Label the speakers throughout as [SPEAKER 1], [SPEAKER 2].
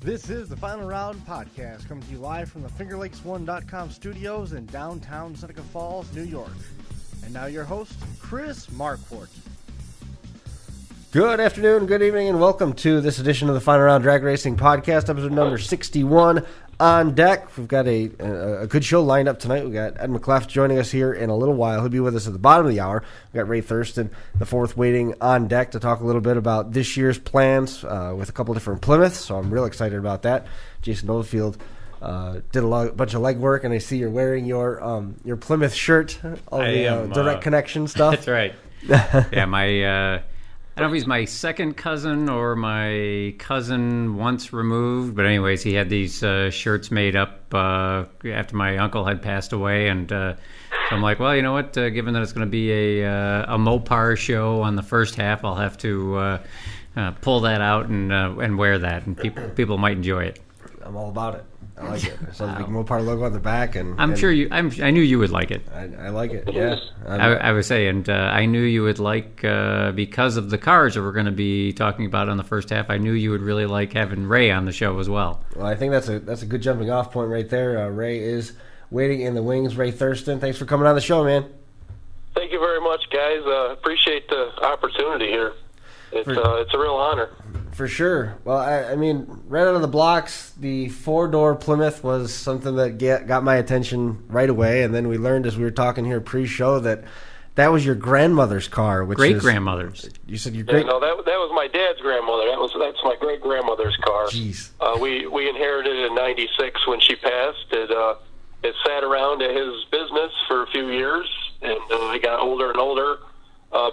[SPEAKER 1] This is the Final Round Podcast, coming to you live from the FingerLakes1.com studios in downtown Seneca Falls, New York. And now your host, Chris Marquardt.
[SPEAKER 2] Good afternoon, good evening, and welcome to this edition of the Final Round Drag Racing Podcast, episode number 61 on deck. We've got a good show lined up tonight. We've got Ed McCleaft joining us here in a little while. He'll be with us at the bottom of the hour. We've got Ray Thurston IV waiting on deck to talk a little bit about this year's plans with a couple different Plymouths, so I'm real excited about that. Jason Oldfield did a bunch of legwork, and I see you're wearing your Plymouth shirt, all the direct connection stuff.
[SPEAKER 3] That's right. Yeah, I don't know if he's my second cousin or my cousin once removed, but anyways, he had these shirts made up after my uncle had passed away, and so I'm like, well, you know what? Given that it's going to be a Mopar show on the first half, I'll have to pull that out and wear that, and people might enjoy it.
[SPEAKER 2] I'm all about it. I like it. I saw the big Mopar logo on the back, and
[SPEAKER 3] I knew you would like it.
[SPEAKER 2] I like it. Yeah,
[SPEAKER 3] I would say, and I knew you would like because of the cars that we're going to be talking about on the first half. I knew you would really like having Ray on the show as well.
[SPEAKER 2] Well, I think that's a good jumping off point right there. Ray is waiting in the wings. Ray Thurston, thanks for coming on the show, man.
[SPEAKER 4] Thank you very much, guys. Appreciate the opportunity here. It's a real honor.
[SPEAKER 2] For sure. Well, I mean, right out of the blocks, the four-door Plymouth was something that got my attention right away, and then we learned as we were talking here pre-show that was your grandmother's car, which
[SPEAKER 3] great-grandmother's.
[SPEAKER 2] You said your great.
[SPEAKER 4] No, that was my dad's grandmother. That's my great-grandmother's car.
[SPEAKER 2] Jeez.
[SPEAKER 4] We inherited it in '96 when she passed. It sat around at his business for a few years, and it got older and older.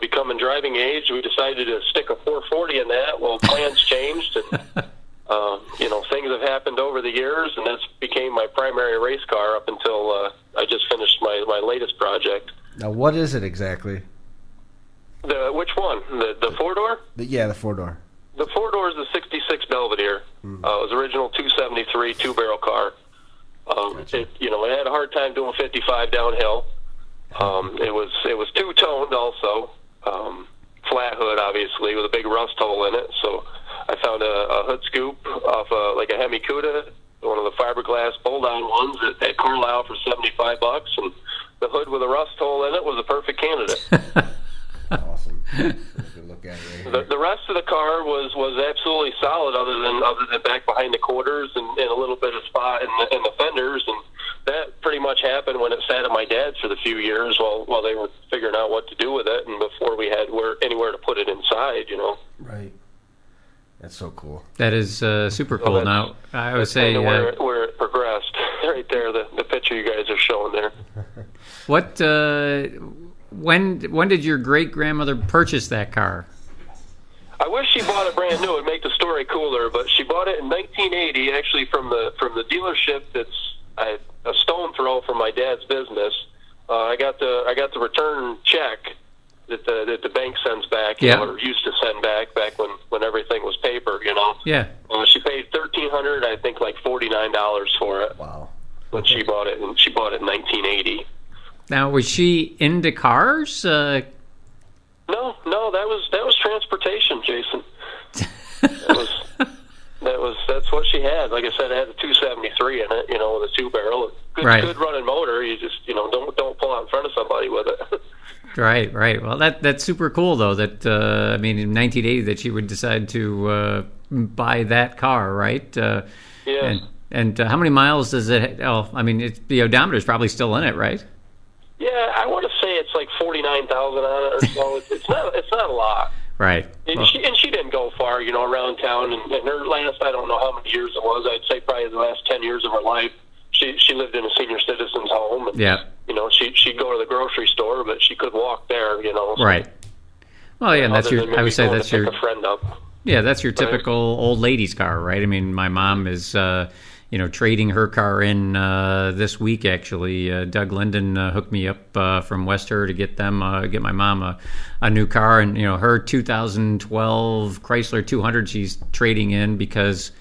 [SPEAKER 4] Becoming driving age, we decided to stick a 440 in that. Well, plans changed, and things have happened over the years, and that's became my primary race car up until I just finished my latest project.
[SPEAKER 2] Now, what is it exactly?
[SPEAKER 4] Which one? The four door?
[SPEAKER 2] Yeah, the four door.
[SPEAKER 4] The four door is the '66 Belvedere. It was original 273 two-barrel car.
[SPEAKER 2] Gotcha.
[SPEAKER 4] It had a hard time doing 55 downhill. It was two-toned also, flat hood obviously with a big rust hole in it. So I found a hood scoop off like a Hemi Cuda, one of the fiberglass pull-down ones at Carlisle for $75, and the hood with a rust hole in it was a perfect candidate.
[SPEAKER 2] Awesome. Good look at it. Right
[SPEAKER 4] The rest of the car was absolutely solid, other than back behind the quarters and a little bit of spot in the fenders, and that pretty much happened when it sat at my dad's for the few years while they were figuring out what to do with it, and before we had anywhere to put it inside,
[SPEAKER 2] Right. That's so cool.
[SPEAKER 3] That is super cool. Now, I would say
[SPEAKER 4] where it progressed, right there, the picture you guys are showing there.
[SPEAKER 3] What? When did your great grandmother purchase that car?
[SPEAKER 4] I wish she bought it brand new. It'd make the story cooler, but she bought it in 1980, actually from the dealership that's a stone throw from my dad's business. I got the return check that the bank sends back, or used to send back when everything was paper,
[SPEAKER 3] Yeah.
[SPEAKER 4] She paid $1,300, I think, like $49 for it.
[SPEAKER 2] Wow.
[SPEAKER 4] When she bought it, and she bought it in 1980.
[SPEAKER 3] Now, was she into cars?
[SPEAKER 4] No, that was transportation, Jason. That's what she had. Like I said, it had a 273 in it, with a two-barrel. Good running motor. You just, don't pull out in front of somebody with it. Right.
[SPEAKER 3] Well, that's super cool, though, that, in 1980 that she would decide to buy that car, right?
[SPEAKER 4] Yeah.
[SPEAKER 3] And how many miles does it, the odometer's probably still in it, right?
[SPEAKER 4] Yeah, I want to say it's like 49,000 on it or so. It's not a lot.
[SPEAKER 3] Right.
[SPEAKER 4] And she didn't go far, around town. And her last, I don't know how many years it was. I'd say probably the last 10 years of her life. She lived in a senior citizen's home. And,
[SPEAKER 3] yeah.
[SPEAKER 4] She'd go to the grocery store, but she could walk there. So,
[SPEAKER 3] right. Well, yeah, and that's I would say that's your.
[SPEAKER 4] Pick a friend up.
[SPEAKER 3] Yeah, that's your typical old lady's car, right? I mean, my mom is. Trading her car in this week, actually. Doug Linden hooked me up from Wester to get my mom a new car. And, her 2012 Chrysler 200 she's trading in because,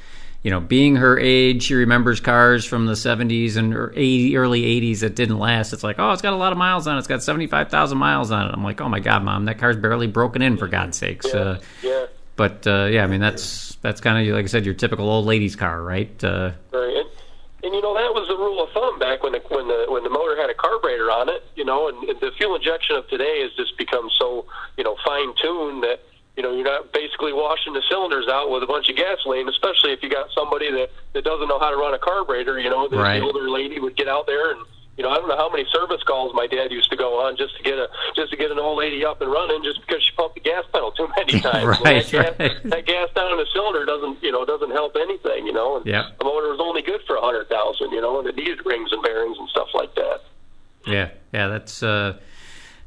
[SPEAKER 3] being her age, she remembers cars from the 70s and early 80s that didn't last. It's like, oh, it's got a lot of miles on it. It's got 75,000 miles on it. I'm like, oh, my God, Mom, that car's barely broken in, for God's sakes.
[SPEAKER 4] Yeah.
[SPEAKER 3] But yeah, I mean that's kind of, like I said, your typical old lady's car, right?
[SPEAKER 4] Right. And that was the rule of thumb back when the motor had a carburetor on it, and the fuel injection of today has just become so, fine tuned that, you're not basically washing the cylinders out with a bunch of gasoline, especially if you got somebody that doesn't know how to run a carburetor.
[SPEAKER 3] Right.
[SPEAKER 4] The older lady would get out there and, I don't know how many service calls my dad used to go on just to get an old lady up and running just because she pumped the gas pedal too many times.
[SPEAKER 3] Right,
[SPEAKER 4] that gas down in the cylinder doesn't help anything. And
[SPEAKER 3] yeah.
[SPEAKER 4] the motor was only good for 100,000. And it needed rings and bearings and stuff like that.
[SPEAKER 3] Yeah, that's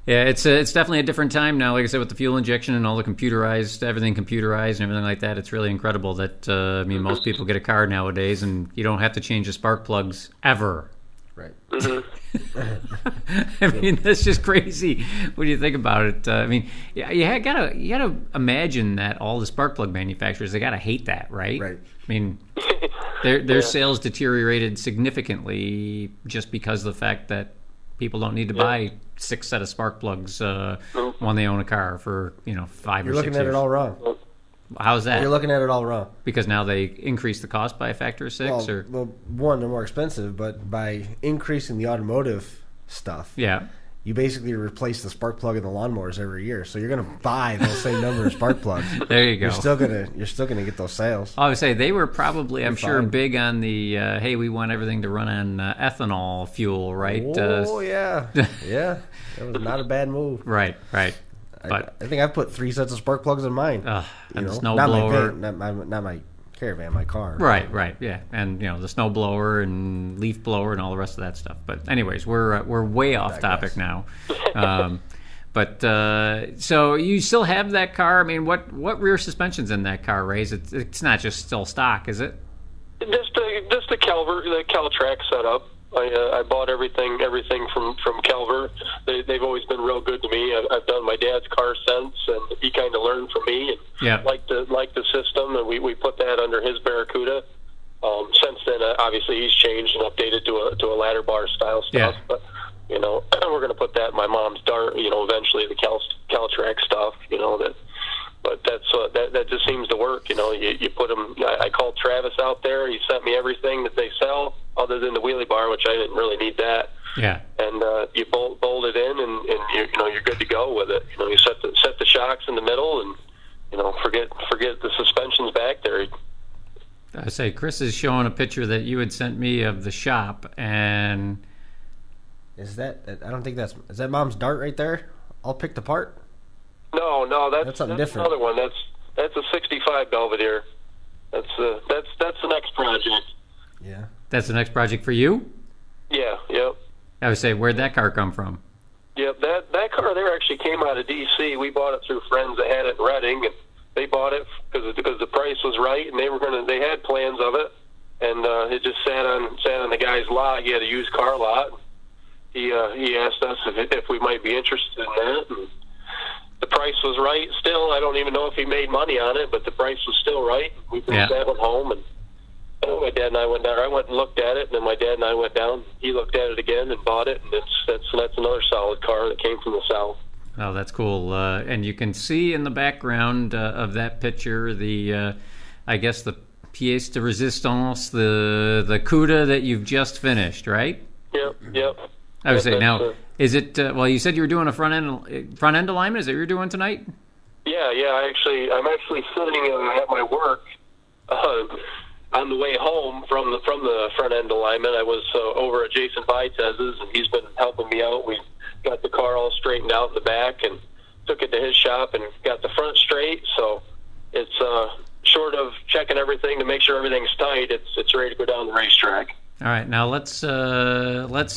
[SPEAKER 3] it's definitely a different time now. Like I said, with the fuel injection and all the everything computerized and everything like that, it's really incredible that most people get a car nowadays and you don't have to change the spark plugs ever.
[SPEAKER 2] Right.
[SPEAKER 3] I mean, that's just crazy when you think about it. You gotta imagine that all the spark plug manufacturers, they gotta hate that, right?
[SPEAKER 2] Right.
[SPEAKER 3] I mean, their sales deteriorated significantly just because of the fact that people don't need to buy 6 set of spark plugs when they own a car for 5 or 6 years.
[SPEAKER 2] You're looking at it all wrong.
[SPEAKER 3] How's that?
[SPEAKER 2] You're looking at it all wrong.
[SPEAKER 3] Because now they increase the cost by a factor of 6?
[SPEAKER 2] Well, one, they're more expensive, but by increasing the automotive stuff,
[SPEAKER 3] yeah,
[SPEAKER 2] you basically replace the spark plug in the lawnmowers every year. So you're going to buy those same number of spark plugs.
[SPEAKER 3] There you go.
[SPEAKER 2] You're still gonna get those sales.
[SPEAKER 3] I would say they were probably, I'm sure,
[SPEAKER 2] fine.
[SPEAKER 3] Big on the hey, we want everything to run on ethanol fuel, right?
[SPEAKER 2] Yeah, yeah, that was not a bad move.
[SPEAKER 3] Right. But
[SPEAKER 2] I think I've put 3 sets of spark plugs in mine.
[SPEAKER 3] And the snowblower,
[SPEAKER 2] not my caravan, my car.
[SPEAKER 3] Right, yeah, and the snowblower and leaf blower and all the rest of that stuff. But anyways, we're way off topic now. But so you still have that car? I mean, what rear suspension's in that car, Ray? It's not just still stock, is it?
[SPEAKER 4] Just the Caltrack setup. I bought everything from Calver. They've always been real good to me. I've done my dad's car since, and he kind of learned from me and liked the system, and we put that under his Barracuda. Since then, obviously he's changed and updated to a ladder bar style stuff.
[SPEAKER 3] Yeah.
[SPEAKER 4] But we're going to put that in my mom's Dart. Eventually the Caltrack stuff. But that just seems to work. You put them. I called Travis out there. He sent me everything that they sell, other than the wheelie bar, which I didn't really need that.
[SPEAKER 3] Yeah.
[SPEAKER 4] And you bolt it in, and you're good to go with it. You set the shocks in the middle, and forget the suspension's back there.
[SPEAKER 3] I say Chris is showing a picture that you had sent me of the shop, and
[SPEAKER 2] is that Mom's Dart right there, all picked apart?
[SPEAKER 4] No, that's
[SPEAKER 2] something different.
[SPEAKER 4] Another one. That's a '65 Belvedere. That's the next project.
[SPEAKER 2] Yeah.
[SPEAKER 3] That's the next project for you?
[SPEAKER 4] Yeah. Yep.
[SPEAKER 3] I would say, where'd that car come from?
[SPEAKER 4] Yep. That car there actually came out of D.C. We bought it through friends that had it in Reading, and they bought it because the price was right, and they had plans of it, and it just sat on the guy's lot. He had a used car lot. He asked us if we might be interested in that. And the price was right still. I don't even know if he made money on it, but the price was still right. We brought that one home, and my dad and I went down. I went and looked at it, and then my dad and I went down. He looked at it again and bought it, and that's another solid car that came from the south.
[SPEAKER 3] Oh, that's cool. And you can see in the background of that picture the, I guess, the pièce de résistance, the CUDA that you've just finished, right?
[SPEAKER 4] Yep.
[SPEAKER 3] I would say now, is it? Well, you said you were doing a front end alignment. Is that what you're doing tonight?
[SPEAKER 4] Yeah. I'm actually sitting at my work on the way home from the front end alignment. I was over at Jason Vitez's, and he's been helping me out. We got the car all straightened out in the back and took it to his shop and got the front straight. So it's short of checking everything to make sure everything's tight. It's ready to go down the racetrack.
[SPEAKER 3] All right, now let's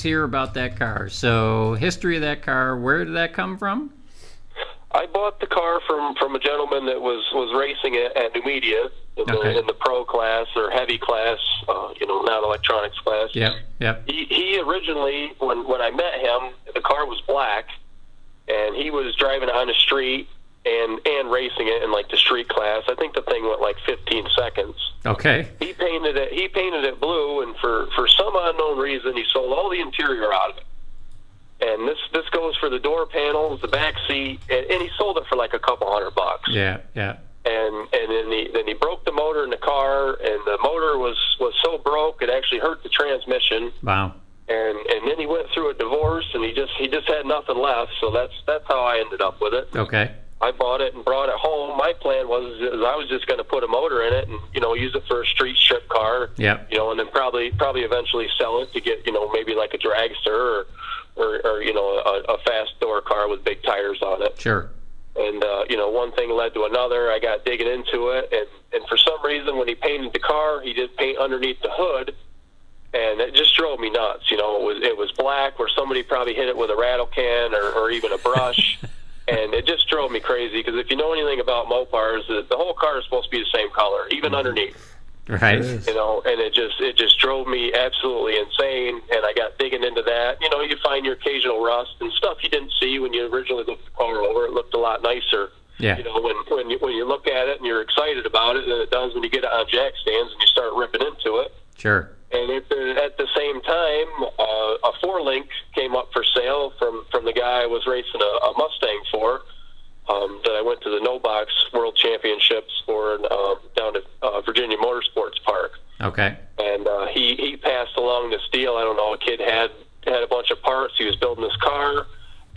[SPEAKER 3] hear about that car. So, history of that car. Where did that come from?
[SPEAKER 4] I bought the car from a gentleman that was racing at New Media in the pro class or heavy class, not electronics class.
[SPEAKER 3] Yep.
[SPEAKER 4] He originally, when I met him, the car was black, and he was driving it on the street and racing it in like the street class. I think the thing went like 15 seconds.
[SPEAKER 3] Okay.
[SPEAKER 4] He painted it blue, and for some unknown reason, he sold all the interior out of it. And this goes for the door panels, the back seat, and he sold it for like a couple $100.
[SPEAKER 3] Yeah.
[SPEAKER 4] and then he broke the motor in the car, and the motor was so broke it actually hurt the transmission.
[SPEAKER 3] Wow.
[SPEAKER 4] And then he went through a divorce, and he just had nothing left. So that's how I ended up with it.
[SPEAKER 3] Okay.
[SPEAKER 4] I bought it and brought it home. My plan was I was just going to put a motor in it and use it for a street strip car.
[SPEAKER 3] Yeah.
[SPEAKER 4] And then probably eventually sell it to get maybe like a dragster or a fast door car with big tires on it.
[SPEAKER 3] Sure.
[SPEAKER 4] And one thing led to another. I got digging into it, and for some reason when he painted the car, he did paint underneath the hood. And it just drove me nuts. It was black where somebody probably hit it with a rattle can or even a brush. And it just drove me crazy because if you know anything about Mopars, the whole car is supposed to be the same color, even underneath.
[SPEAKER 3] Right.
[SPEAKER 4] And it just drove me absolutely insane. And I got digging into that. You find your occasional rust and stuff you didn't see when you originally looked the car over. It looked a lot nicer.
[SPEAKER 3] Yeah.
[SPEAKER 4] When you look at it and you're excited about it, than it does when you get it on jack stands and you start ripping into it.
[SPEAKER 3] Sure.
[SPEAKER 4] And at the same time, a 4-link came up for sale from the guy I was racing a Mustang for, that I went to the No Box World Championships for down at Virginia Motorsports Park.
[SPEAKER 3] Okay.
[SPEAKER 4] And he passed along this deal. I don't know, a kid had a bunch of parts. He was building this car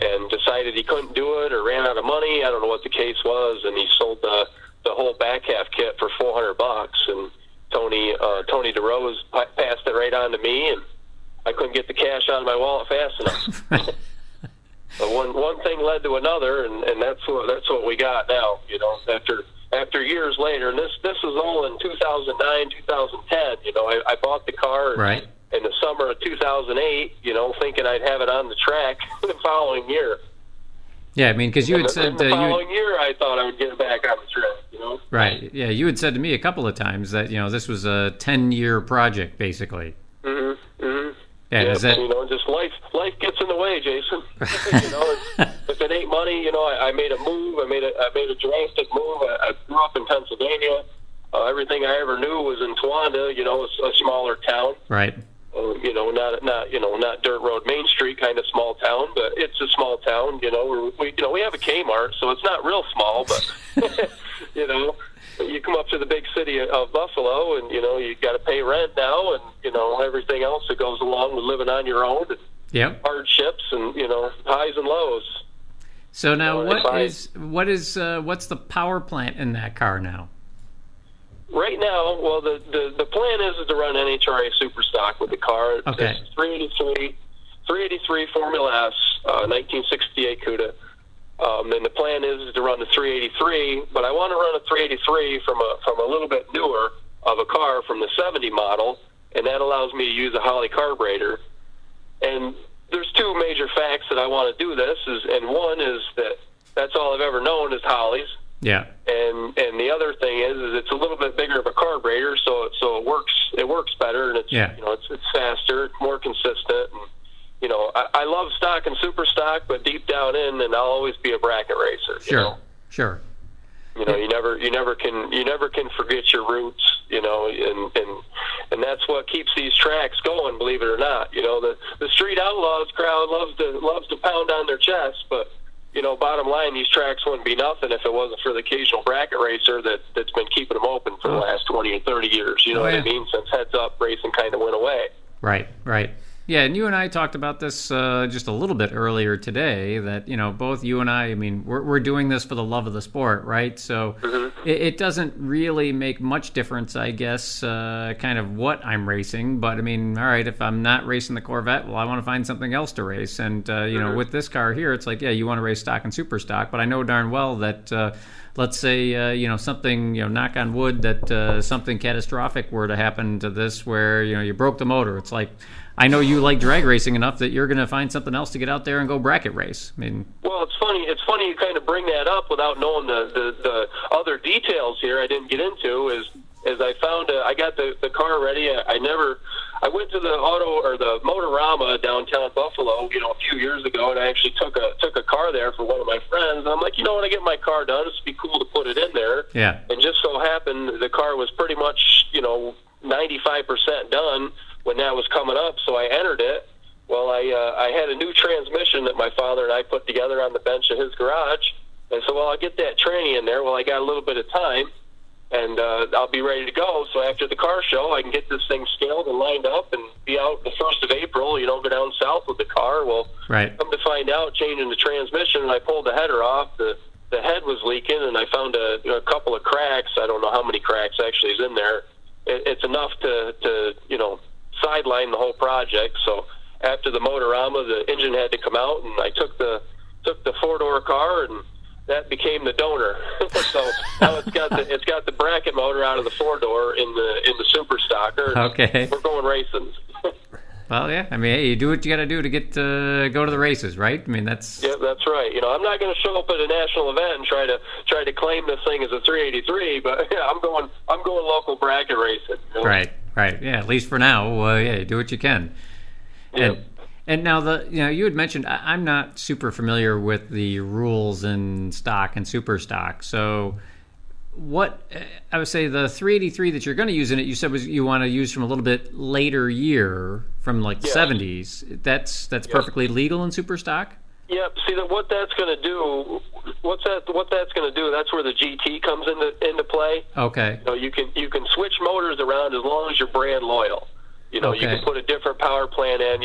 [SPEAKER 4] and decided he couldn't do it or ran out of money. I don't know what the case was, and he sold the whole back half kit for $400. And Tony DeRose passed it right on to me, and I couldn't get the cash out of my wallet fast enough. But one thing led to another, and that's what we got now. After years later, and this was all in 2009, 2010. I bought the car
[SPEAKER 3] right
[SPEAKER 4] in the summer of 2008. Thinking I'd have it on the track the following year.
[SPEAKER 3] Yeah, I mean, because you had said
[SPEAKER 4] the following year I thought I would get it back on the track.
[SPEAKER 3] Right. Yeah, you had said to me a couple of times that this was a 10-year project, basically.
[SPEAKER 4] Mm-hmm. Mm-hmm.
[SPEAKER 3] Yeah,
[SPEAKER 4] yeah,
[SPEAKER 3] is that...
[SPEAKER 4] just life gets in the way, Jason. If it ain't money, I made a move. I made a drastic move. I grew up in Pennsylvania. Everything I ever knew was in Towanda. A smaller town.
[SPEAKER 3] Right.
[SPEAKER 4] Not dirt road Main Street kind of small town, but it's a small town. We have a Kmart, so it's not real small, but you come up to the big city of Buffalo, and you got to pay rent now, and everything else that goes along with living on your own. And
[SPEAKER 3] yep.
[SPEAKER 4] Hardships and highs and lows.
[SPEAKER 3] So now, what's the power plant in that car now?
[SPEAKER 4] Right now, well, the plan is to run NHRA Super Stock with the car.
[SPEAKER 3] Okay.
[SPEAKER 4] It's 383 Formula S, 1968 Cuda. And the plan is to run the 383, but I want to run a 383 from a little bit newer of a car from the 70 model, and that allows me to use a Holley carburetor. And there's two major facts that I want to do this, and one is that that's all I've ever known is Holleys.
[SPEAKER 3] Yeah.
[SPEAKER 4] And the other thing is it's a little bit bigger of a carburetor, so it works better, and it's it's faster, it's more consistent. And I love stock and super stock, but deep down in, and I'll always be a bracket racer.
[SPEAKER 3] Sure.
[SPEAKER 4] You never can forget your roots. And that's what keeps these tracks going. Believe it or not, the street outlaws crowd loves to pound on their chest, but bottom line, these tracks wouldn't be nothing if it wasn't for the occasional bracket racer that's been keeping them open for the last 20 or 30 years. You know what I mean? Since heads up racing kind of went away.
[SPEAKER 3] Right. Yeah, and you and I talked about this just a little bit earlier today, that, both you and I mean, we're doing this for the love of the sport, right? So it doesn't really make much difference, I guess, kind of what I'm racing. But, I mean, all right, if I'm not racing the Corvette, well, I want to find something else to race. And, with this car here, it's like, yeah, you want to race stock and super stock, but I know darn well that... let's say, something, knock on wood, that something catastrophic were to happen to this where, you broke the motor. It's like, I know you like drag racing enough that you're going to find something else to get out there and go bracket race. I mean, well,
[SPEAKER 4] it's funny you kind of bring that up without knowing the other details here I didn't get into is I found I got the car ready. I went to the Motorama downtown Buffalo, a few years ago, and I actually took a car there for one of my friends. And I'm like, when I get my car done, it'd be cool to put it in there.
[SPEAKER 3] Yeah.
[SPEAKER 4] And just so happened the car was pretty much 95% done when that was coming up, so I entered it. Well, I had a new transmission that my father and I put together on the bench of his garage, And so, well, I'll get that training in there. Well, I got a little bit of time, and I'll be ready to go. So after the car show, I can get this thing scaled and lined up and be out the 1st of April, go down south with the car. Well, come to find out, changing the transmission, and I pulled the header off. The head was leaking, and I found a couple of cracks. I don't know how many cracks actually is in there. It's enough to sideline the whole project. So after the Motorama, the engine had to come out, and I took the 4-door car, and that became the donor. So now it's got the bracket motor out of the 4-door in the Super Stocker.
[SPEAKER 3] Okay,
[SPEAKER 4] we're going racing.
[SPEAKER 3] Well, yeah. I mean, hey, you do what you got to do to get go to the races, right? I mean, that's
[SPEAKER 4] that's right. I'm not going to show up at a national event and try to claim this thing as a 383, but yeah, I'm going local bracket racing.
[SPEAKER 3] Right. Yeah, at least for now. Yeah, do what you can.
[SPEAKER 4] Yep.
[SPEAKER 3] And now you had mentioned I'm not super familiar with the rules in stock and super stock. So what I would say the 383 that you're going to use in it, you said was you want to use from a little bit later year from like the 70s. That's perfectly legal in super stock.
[SPEAKER 4] Yep. See what that's going to do. What that's going to do. That's where the GT comes into play.
[SPEAKER 3] Okay.
[SPEAKER 4] You can switch motors around as long as you're brand loyal. You can put a different power plant in.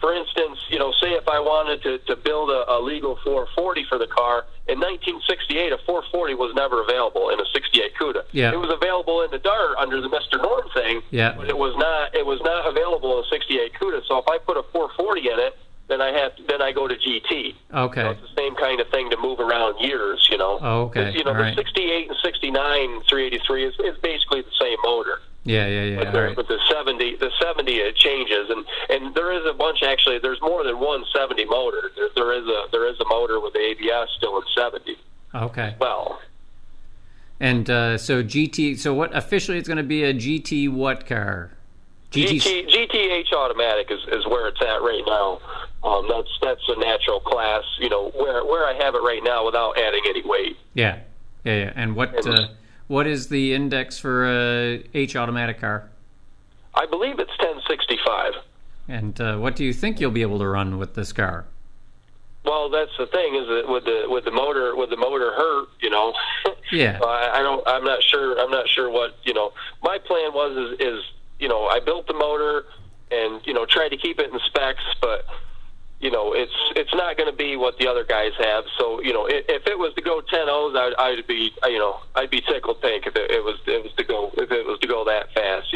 [SPEAKER 4] For instance, say if I wanted to build a legal 440 for the car, in 1968, a 440 was never available in a 68 CUDA.
[SPEAKER 3] Yeah.
[SPEAKER 4] It was available in the DART under the Mr. Norm thing, but it was not available in a 68 CUDA. So if I put a 440 in it, then I go to GT.
[SPEAKER 3] Okay.
[SPEAKER 4] It's the same kind of thing to move around years.
[SPEAKER 3] Oh, okay.
[SPEAKER 4] The 68 and 69 383 is basically the same motor.
[SPEAKER 3] Yeah.
[SPEAKER 4] But the 70 it changes, and there is a bunch. Actually, there's more than one 70 motor. There is a motor with the ABS still in 70.
[SPEAKER 3] Okay.
[SPEAKER 4] Well.
[SPEAKER 3] And so GT. So what officially it's going to be a GT what car?
[SPEAKER 4] GTH automatic is where it's at right now. That's a natural class. Where I have it right now without adding any weight.
[SPEAKER 3] Yeah. And what is the index for a H automatic car?
[SPEAKER 4] I believe it's 1065.
[SPEAKER 3] And what do you think you'll be able to run with this car?
[SPEAKER 4] Well, that's the thing is that with the motor hurt,
[SPEAKER 3] Yeah.
[SPEAKER 4] I'm not sure what my plan was is I built the motor and tried to keep it in specs, but it's not going to be what the other guys have. So if it was to go 10-0s, I'd be tickled pink if it was to go that fast.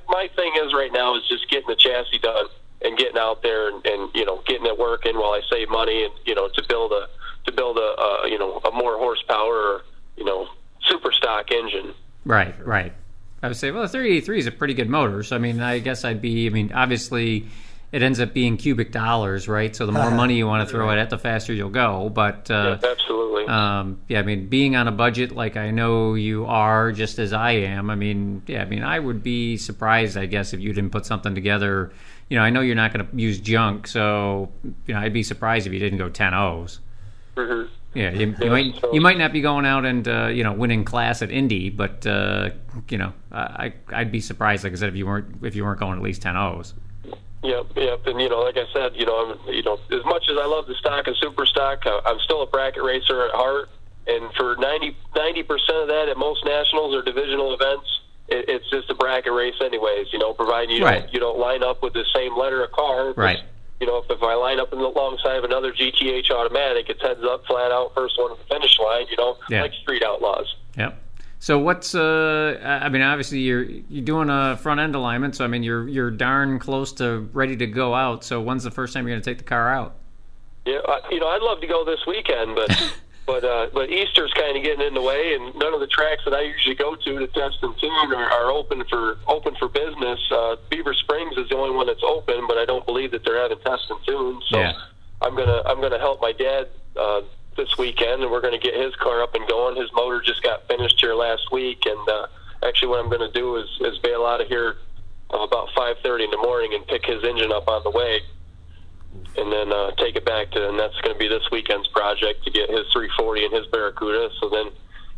[SPEAKER 4] My thing is right now is just getting the chassis done and getting out there and getting it working while I save money and to build a more horsepower super stock engine.
[SPEAKER 3] Right. I would say, well, the 383 is a pretty good motor. So I guess obviously it ends up being cubic dollars, right? So the more money you want to throw at it, the faster you'll go. But
[SPEAKER 4] absolutely.
[SPEAKER 3] Being on a budget like I know you are, just as I am. I would be surprised, I guess, if you didn't put something together. I know you're not going to use junk, so I'd be surprised if you didn't go 10-0s.
[SPEAKER 4] Mm-hmm.
[SPEAKER 3] Yeah, you might not be going out and winning class at Indy, but I'd be surprised, like I said, if you weren't going at least 10-0s.
[SPEAKER 4] Yep, and like I said, as much as I love the stock and super stock, I'm still a bracket racer at heart, and for 90% of that at most nationals or divisional events, it's just a bracket race, anyways. Providing you don't line up with the same letter of car.
[SPEAKER 3] Right.
[SPEAKER 4] If I line up alongside of another GTH automatic, it's heads up, flat out, first one to the finish line. Like Street Outlaws.
[SPEAKER 3] Yep. So what's obviously you're doing a front end alignment, so you're darn close to ready to go out. So when's the first time you're going to take the car out?
[SPEAKER 4] Yeah, I'd love to go this weekend, but Easter's kind of getting in the way, and none of the tracks that I usually go to test and tune are open for business. Beaver Springs is the only one that's open, but I don't believe that they're having test and tune. So yeah. I'm gonna help my dad this weekend, and we're going to get his car up and going. His motor just got finished here last week, and actually what I'm going to do is bail out of here about 5:30 in the morning and pick his engine up on the way, and then take it back and that's going to be this weekend's project to get his 340 and his Barracuda, so then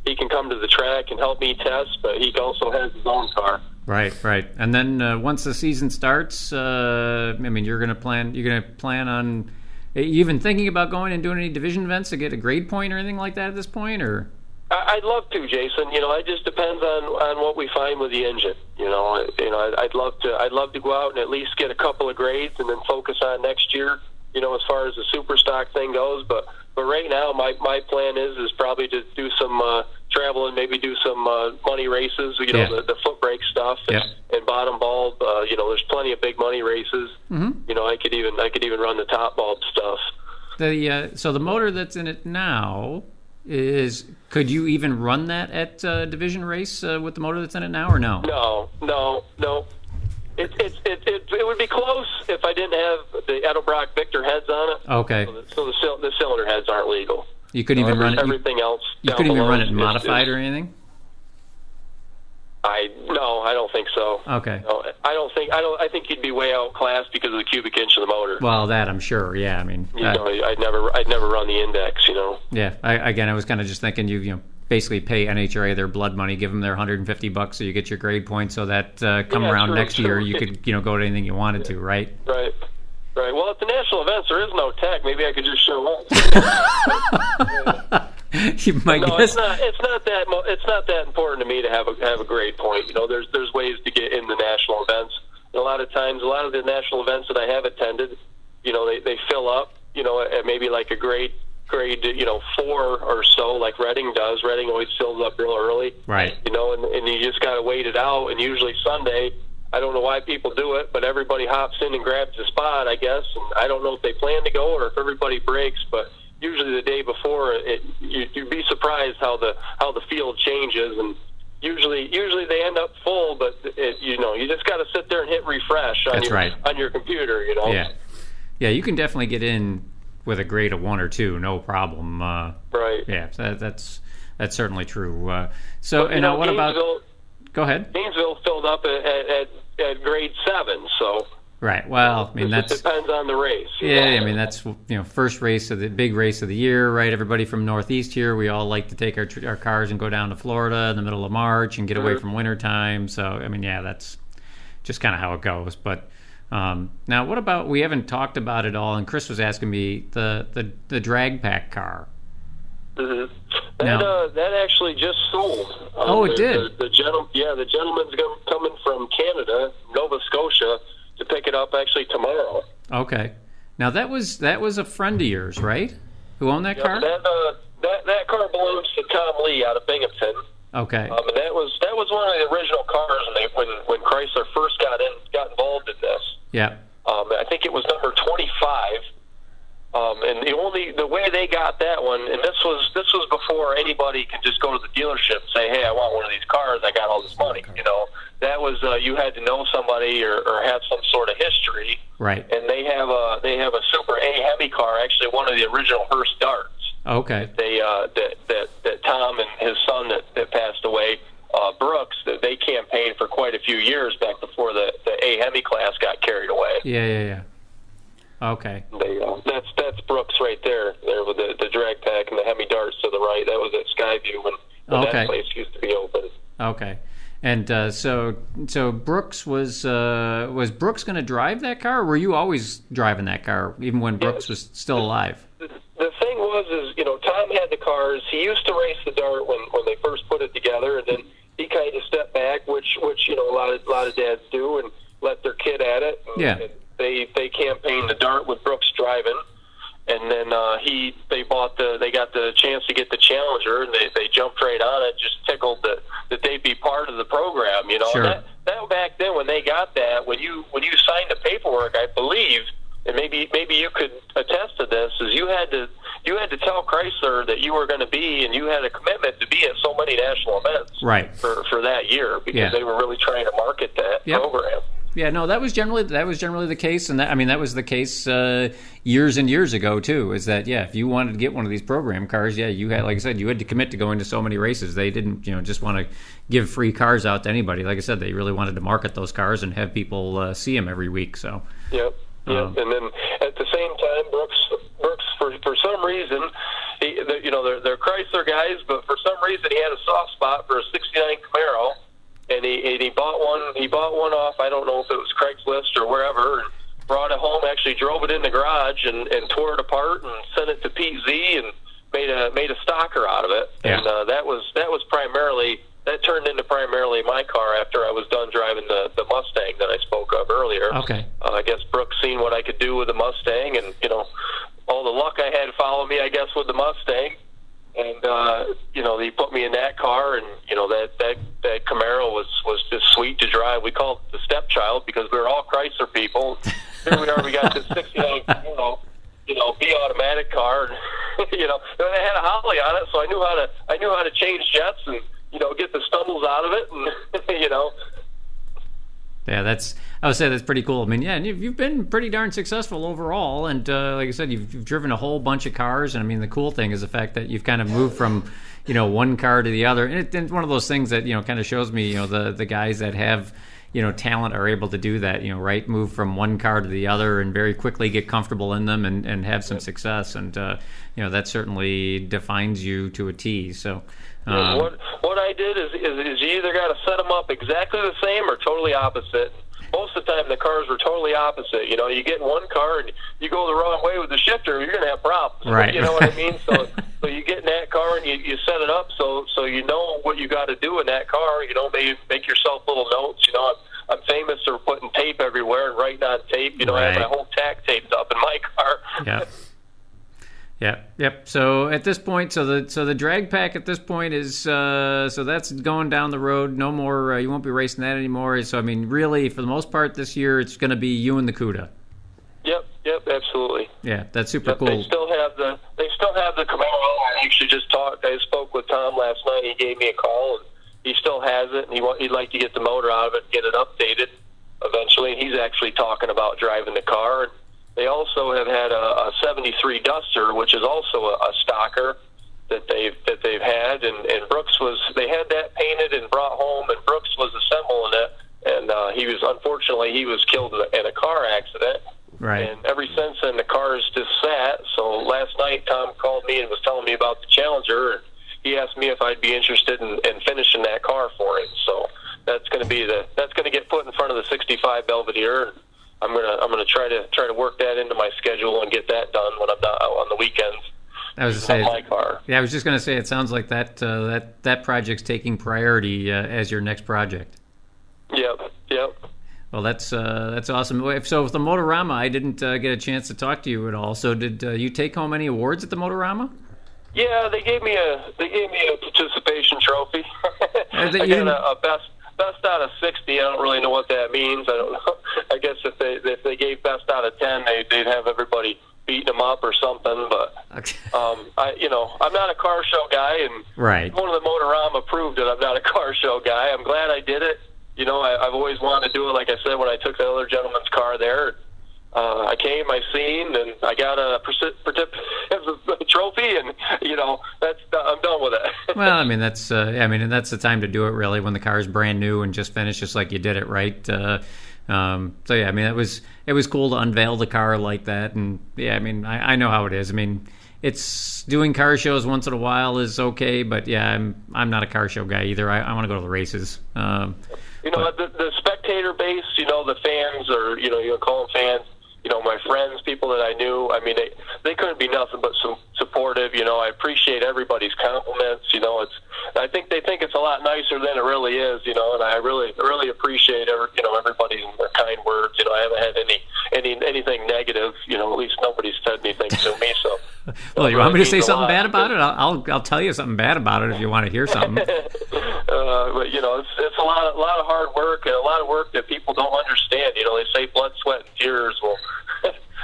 [SPEAKER 4] he can come to the track and help me test, but he also has his own car.
[SPEAKER 3] Right. And then once the season starts, you're going to plan on Are you even thinking about going and doing any division events to get a grade point or anything like that at this point, or?
[SPEAKER 4] I'd love to, Jason. It just depends on what we find with the engine. I'd love to go out and at least get a couple of grades and then focus on next year. As far as the super stock thing goes, but right now my plan is probably to do some travel and maybe do some money races. The foot brake stuff and bottom bulb. There's plenty of big money races. Mm-hmm. I could even run the top bulb stuff.
[SPEAKER 3] So the motor that's in it now could you even run that at division race with the motor that's in it now, or no? No. It would be close if I didn't have the Edelbrock Victor heads on it. Okay.
[SPEAKER 4] So the cylinder heads aren't legal.
[SPEAKER 3] You couldn't even run it.
[SPEAKER 4] Everything else.
[SPEAKER 3] You couldn't even run it modified or anything.
[SPEAKER 4] I don't think so.
[SPEAKER 3] Okay.
[SPEAKER 4] No, I think you'd be way outclassed because of the cubic inch of the motor.
[SPEAKER 3] Well, that I'm sure. Yeah, I mean,
[SPEAKER 4] I'd never run the index.
[SPEAKER 3] Yeah. I was kind of just thinking you basically pay NHRA their blood money, give them their $150 so you get your grade points, so that come around next year you could go to anything you wanted to, right?
[SPEAKER 4] Right. Well, at the national events there is no tech. Maybe I could just show up. It's not that important to me to have a grade point. There's ways to get in the national events. And a lot of times, a lot of the national events that I have attended, they fill up. At maybe like a grade 4 or so, like Reading does. Reading always fills up real early,
[SPEAKER 3] right?
[SPEAKER 4] And you just got to wait it out. And usually Sunday, I don't know why people do it, but everybody hops in and grabs a spot, I guess. And I don't know if they plan to go or if everybody breaks, but usually the day before, you'd be surprised how the field changes, and usually they end up full, but you just got to sit there and hit refresh on your computer.
[SPEAKER 3] Yeah, you can definitely get in with a grade of 1 or 2, no problem.
[SPEAKER 4] Right.
[SPEAKER 3] Yeah, that's certainly true. What about? Go ahead.
[SPEAKER 4] Gainesville filled up at grade 7, so.
[SPEAKER 3] Right. Well, I mean
[SPEAKER 4] that depends on the race.
[SPEAKER 3] Yeah, I mean that's first race of the big race of the year, right? Everybody from Northeast here, we all like to take our cars and go down to Florida in the middle of March and get away from winter time. So I mean, yeah, that's just kind of how it goes. But now, what about? We haven't talked about it all, and Chris was asking me the drag pack car.
[SPEAKER 4] Mm-hmm. That actually just sold.
[SPEAKER 3] It did.
[SPEAKER 4] The gentleman's coming from Canada, Nova Scotia, to pick it up actually tomorrow.
[SPEAKER 3] Okay. Now that was a friend of yours, right? Who owned that car?
[SPEAKER 4] That car belongs to Tom Lee out of Binghamton.
[SPEAKER 3] Okay.
[SPEAKER 4] And that was one of the original cars when Chrysler first got involved in this.
[SPEAKER 3] Yeah.
[SPEAKER 4] I think it was number 25. And the way they got that one, and this was before anybody can just go to the dealership and say, "Hey, I want one of these cars. I got all this money." Okay. That was you had to know somebody or have some sort of history.
[SPEAKER 3] Right.
[SPEAKER 4] And they have a Super A Hemi car, actually one of the original Hearst Darts.
[SPEAKER 3] Okay.
[SPEAKER 4] That Tom and his son that passed away, Brooks, that they campaigned for quite a few years back before the A Hemi class got carried away.
[SPEAKER 3] Yeah. Okay.
[SPEAKER 4] That's Brooks right there with the drag pack and the Hemi Darts to the right. That was at Skyview when that place used to be open.
[SPEAKER 3] Okay. And so Brooks was Brooks going to drive that car, or were you always driving that car even when Brooks was still alive?
[SPEAKER 4] The thing was, Tom had the cars. He used to race the Dart when they first put it together, and then he kind of stepped back, which a lot of dads do, and let their kid at it. And they campaigned the Dart with Brooks driving, and then they got the chance to get the Challenger, and they jumped right on it. Just tickled that they'd be part of the program.
[SPEAKER 3] Sure.
[SPEAKER 4] That back then when they got that, when you signed the paperwork, I believe, and maybe you could attest to this, is you had to tell Chrysler that you were going to be, and you had a commitment to be at so many national events,
[SPEAKER 3] right,
[SPEAKER 4] for that year, because they were really trying to market that program.
[SPEAKER 3] Yeah, no, that was generally the case, and that was the case years and years ago too. Is that if you wanted to get one of these program cars, you had, like I said, you had to commit to going to so many races. They didn't, just want to give free cars out to anybody. Like I said, they really wanted to market those cars and have people see them every week. So. Yep.
[SPEAKER 4] And then at the same time, Brooks for some reason, they're Chrysler guys, but for some reason he had a soft spot for a '69 Camaro. And he bought one. He bought one off. I don't know if it was Craigslist or wherever. And brought it home, actually drove it in the garage and tore it apart and sent it to Pete Z and made a stocker out of it.
[SPEAKER 3] Yeah.
[SPEAKER 4] And that turned into primarily my car after I was done driving the Mustang that I spoke of earlier.
[SPEAKER 3] Okay.
[SPEAKER 4] I guess Brooks seen what I could do with the Mustang, and all the luck I had follow me, I guess, with the Mustang. And he put me in that car, and that Camaro was just sweet to drive. We called it the stepchild because we were all Chrysler people. Here we are, we got this 69 B automatic car, and it had a Holly on it, so I knew how to change jets and get the stumbles out of it, and
[SPEAKER 3] Yeah, I would say that's pretty cool. I mean, yeah, and you've been pretty darn successful overall, and like I said, you've driven a whole bunch of cars, and I mean, the cool thing is the fact that you've kind of moved from, one car to the other, and it's one of those things that, kind of shows me, the guys that have, talent are able to do that, right? Move from one car to the other and very quickly get comfortable in them and have some success, and, that certainly defines you to a T, so...
[SPEAKER 4] What I did is you either got to set them up exactly the same or totally opposite. Most of the time, the cars were totally opposite. You get in one car and you go the wrong way with the shifter, you're going to have problems.
[SPEAKER 3] Right.
[SPEAKER 4] You know what I mean? So you get in that car and you set it up so you know what you got to do in that car. Maybe make yourself little notes. I'm famous for putting tape everywhere and writing on tape. I have my whole tack taped up in my car.
[SPEAKER 3] Yeah. Yeah. Yep. So at this point, so the drag pack at this point is so that's going down the road. No more. You won't be racing that anymore. So I mean, really, for the most part this year, it's going to be you and the CUDA.
[SPEAKER 4] Yep, absolutely.
[SPEAKER 3] Yeah, that's super cool.
[SPEAKER 4] They still have the Camaro. I actually I spoke with Tom last night. He gave me a call, and he still has it, and he'd like to get the motor out of it, and get it updated eventually. And he's actually talking about driving the car. And they also have had a 73 Duster, which is also a stocker that they've had, and Brooks they had that painted and brought home, and Brooks was assembling it, and he was killed in a car accident.
[SPEAKER 3] Right.
[SPEAKER 4] And ever since then, the car's just sat. So last night, Tom called me and was telling me about the Challenger, and he asked me if I'd be interested in finishing that car for him. So that's going to get put in front of the 65 Belvedere. And I'm gonna try to work that into my schedule and get that done when I'm not out on the weekends.
[SPEAKER 3] I was my car. Yeah, I was just going to say it sounds like that project's taking priority as your next project.
[SPEAKER 4] Yep.
[SPEAKER 3] Well, that's awesome. So with the Motorama, I didn't get a chance to talk to you at all. So did you take home any awards at the Motorama?
[SPEAKER 4] Yeah, they gave me a participation trophy. I got a best out of 60. I don't really know what that means. I don't know. I guess if they gave best out of 10, they'd have everybody beating them up or something. But I'm not a car show guy, and
[SPEAKER 3] right.
[SPEAKER 4] One of the Motorama proved that I'm not a car show guy. I'm glad I did it. I've always wanted to do it. Like I said, when I took the other gentleman's car there, I came, I seen, and I got a trophy, and I'm done with it.
[SPEAKER 3] Well, I mean that's and that's the time to do it really, when the car's brand new and just finished, just like you did it, right? So yeah, I mean it was cool to unveil the car like that, and yeah, I mean I know how it is. I mean, it's doing car shows once in a while is okay, but yeah, I'm not a car show guy either. I want to go to the races.
[SPEAKER 4] The spectator base, the fans, or you call them fans. My friends, people that I knew, I mean, they couldn't be nothing but supportive. I appreciate everybody's compliments. I think they think it's a lot nicer than it really is. And I really appreciate everybody's kind words. I haven't had anything negative. At least nobody's said anything to me. So,
[SPEAKER 3] well, you want me to say something bad about it? I'll tell you something bad about it if you want to hear something.
[SPEAKER 4] But it's a lot of hard work, and a lot of work that people don't understand. They say blood, sweat, and tears. Well,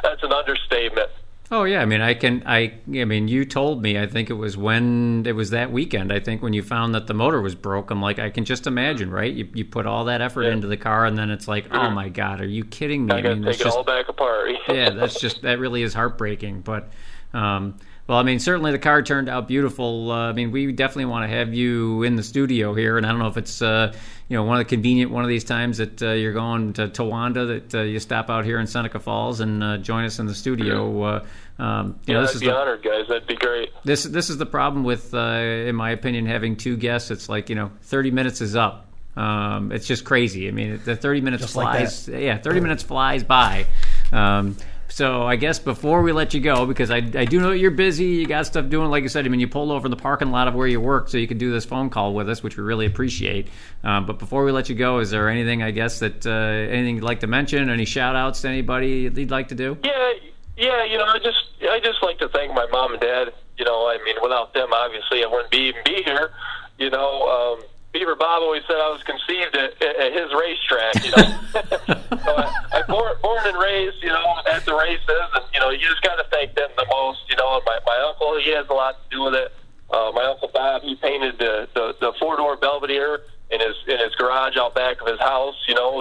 [SPEAKER 4] that's an understatement.
[SPEAKER 3] Oh yeah, I mean, you told me. I think it was that weekend. I think when you found that the motor was broke. I'm like, I can just imagine, right? You put all that effort into the car, and then it's like, oh my God, are you kidding me?
[SPEAKER 4] I got to take it all back apart.
[SPEAKER 3] Yeah, that really is heartbreaking. But well, I mean, certainly the car turned out beautiful. I mean, we definitely want to have you in the studio here, and I don't know if it's one of these times that you're going to Towanda, that you stop out here in Seneca Falls and join us in the studio.
[SPEAKER 4] I'd be honored, guys. That'd be great.
[SPEAKER 3] This is the problem with, in my opinion, having two guests. It's like 30 minutes is up. It's just crazy. I mean, the 30 minutes
[SPEAKER 2] just
[SPEAKER 3] flies.
[SPEAKER 2] Like
[SPEAKER 3] yeah, 30 minutes flies by. So I guess before we let you go, because I do know you're busy, you got stuff doing, like I said, I mean, you pulled over in the parking lot of where you work so you could do this phone call with us, which we really appreciate. But before we let you go, is there anything, I guess, that anything you'd like to mention? Any shout-outs to anybody you'd like to do?
[SPEAKER 4] Yeah, I just like to thank my mom and dad. I mean, without them, obviously, I wouldn't even be here. Beaver Bob always said I was conceived at his racetrack. So I born and raised, at the races, and you just got to thank them the most. And my uncle, he has a lot to do with it. My uncle Bob, he painted the 4-door Belvedere in his garage out back of his house.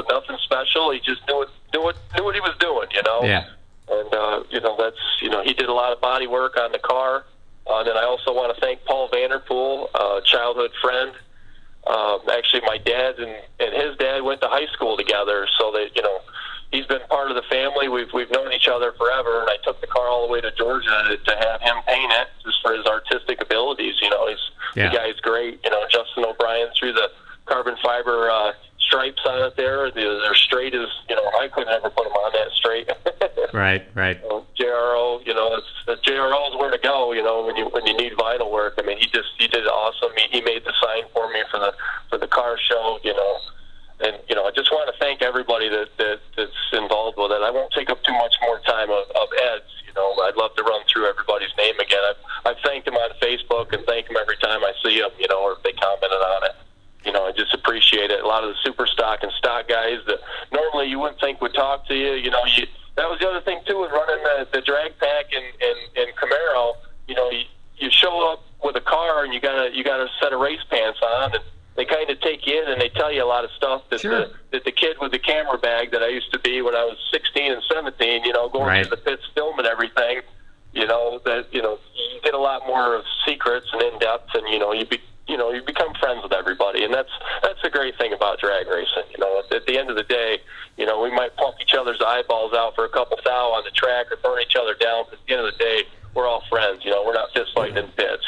[SPEAKER 4] Nothing special. He just knew what he was doing.
[SPEAKER 3] Yeah.
[SPEAKER 4] And that's he did a lot of body work on the car. And then I also want to thank Paul Vanderpool, a childhood friend. Actually, my dad and his dad went to high school together, so that he's been part of the family. We've known each other forever, and I took the car all the way to Georgia to have him paint it just for his artistic abilities. The guy's great. Justin O'Brien threw the carbon fiber stripes on it there. They're straight as I couldn't ever put them on that straight.
[SPEAKER 3] Right.
[SPEAKER 4] JRO, the JRO is where to go. When you need vinyl work. I mean, he did it awesome. He made the sign for me for the car show. And I just want to thank everybody that's involved with it. I won't take up too much more time of Ed's. I'd love to run through everybody's name again. I've thanked him on Facebook and thank him every time I see him. Or if they commented on it. I just appreciate it. A lot of the super stock and stock guys that normally you wouldn't think would talk to you. That was the other thing too, with running the drag pack in Camaro. You show up with a car and you got a set of race pants on, and they kind of take you in and they tell you a lot of stuff that
[SPEAKER 3] Sure.
[SPEAKER 4] that the kid with the camera bag that I used to be when I was 16 and 17. Going
[SPEAKER 3] Right.
[SPEAKER 4] to the pits, filming everything. You get a lot more secrets and in depth, and you become friends with everybody, and that's the great thing about drag racing. At the end of the day, we might pump each other's eyeballs out for a couple thou on the track or burn each other down, but at the end of the day, we're all friends. We're not fist fighting in pits.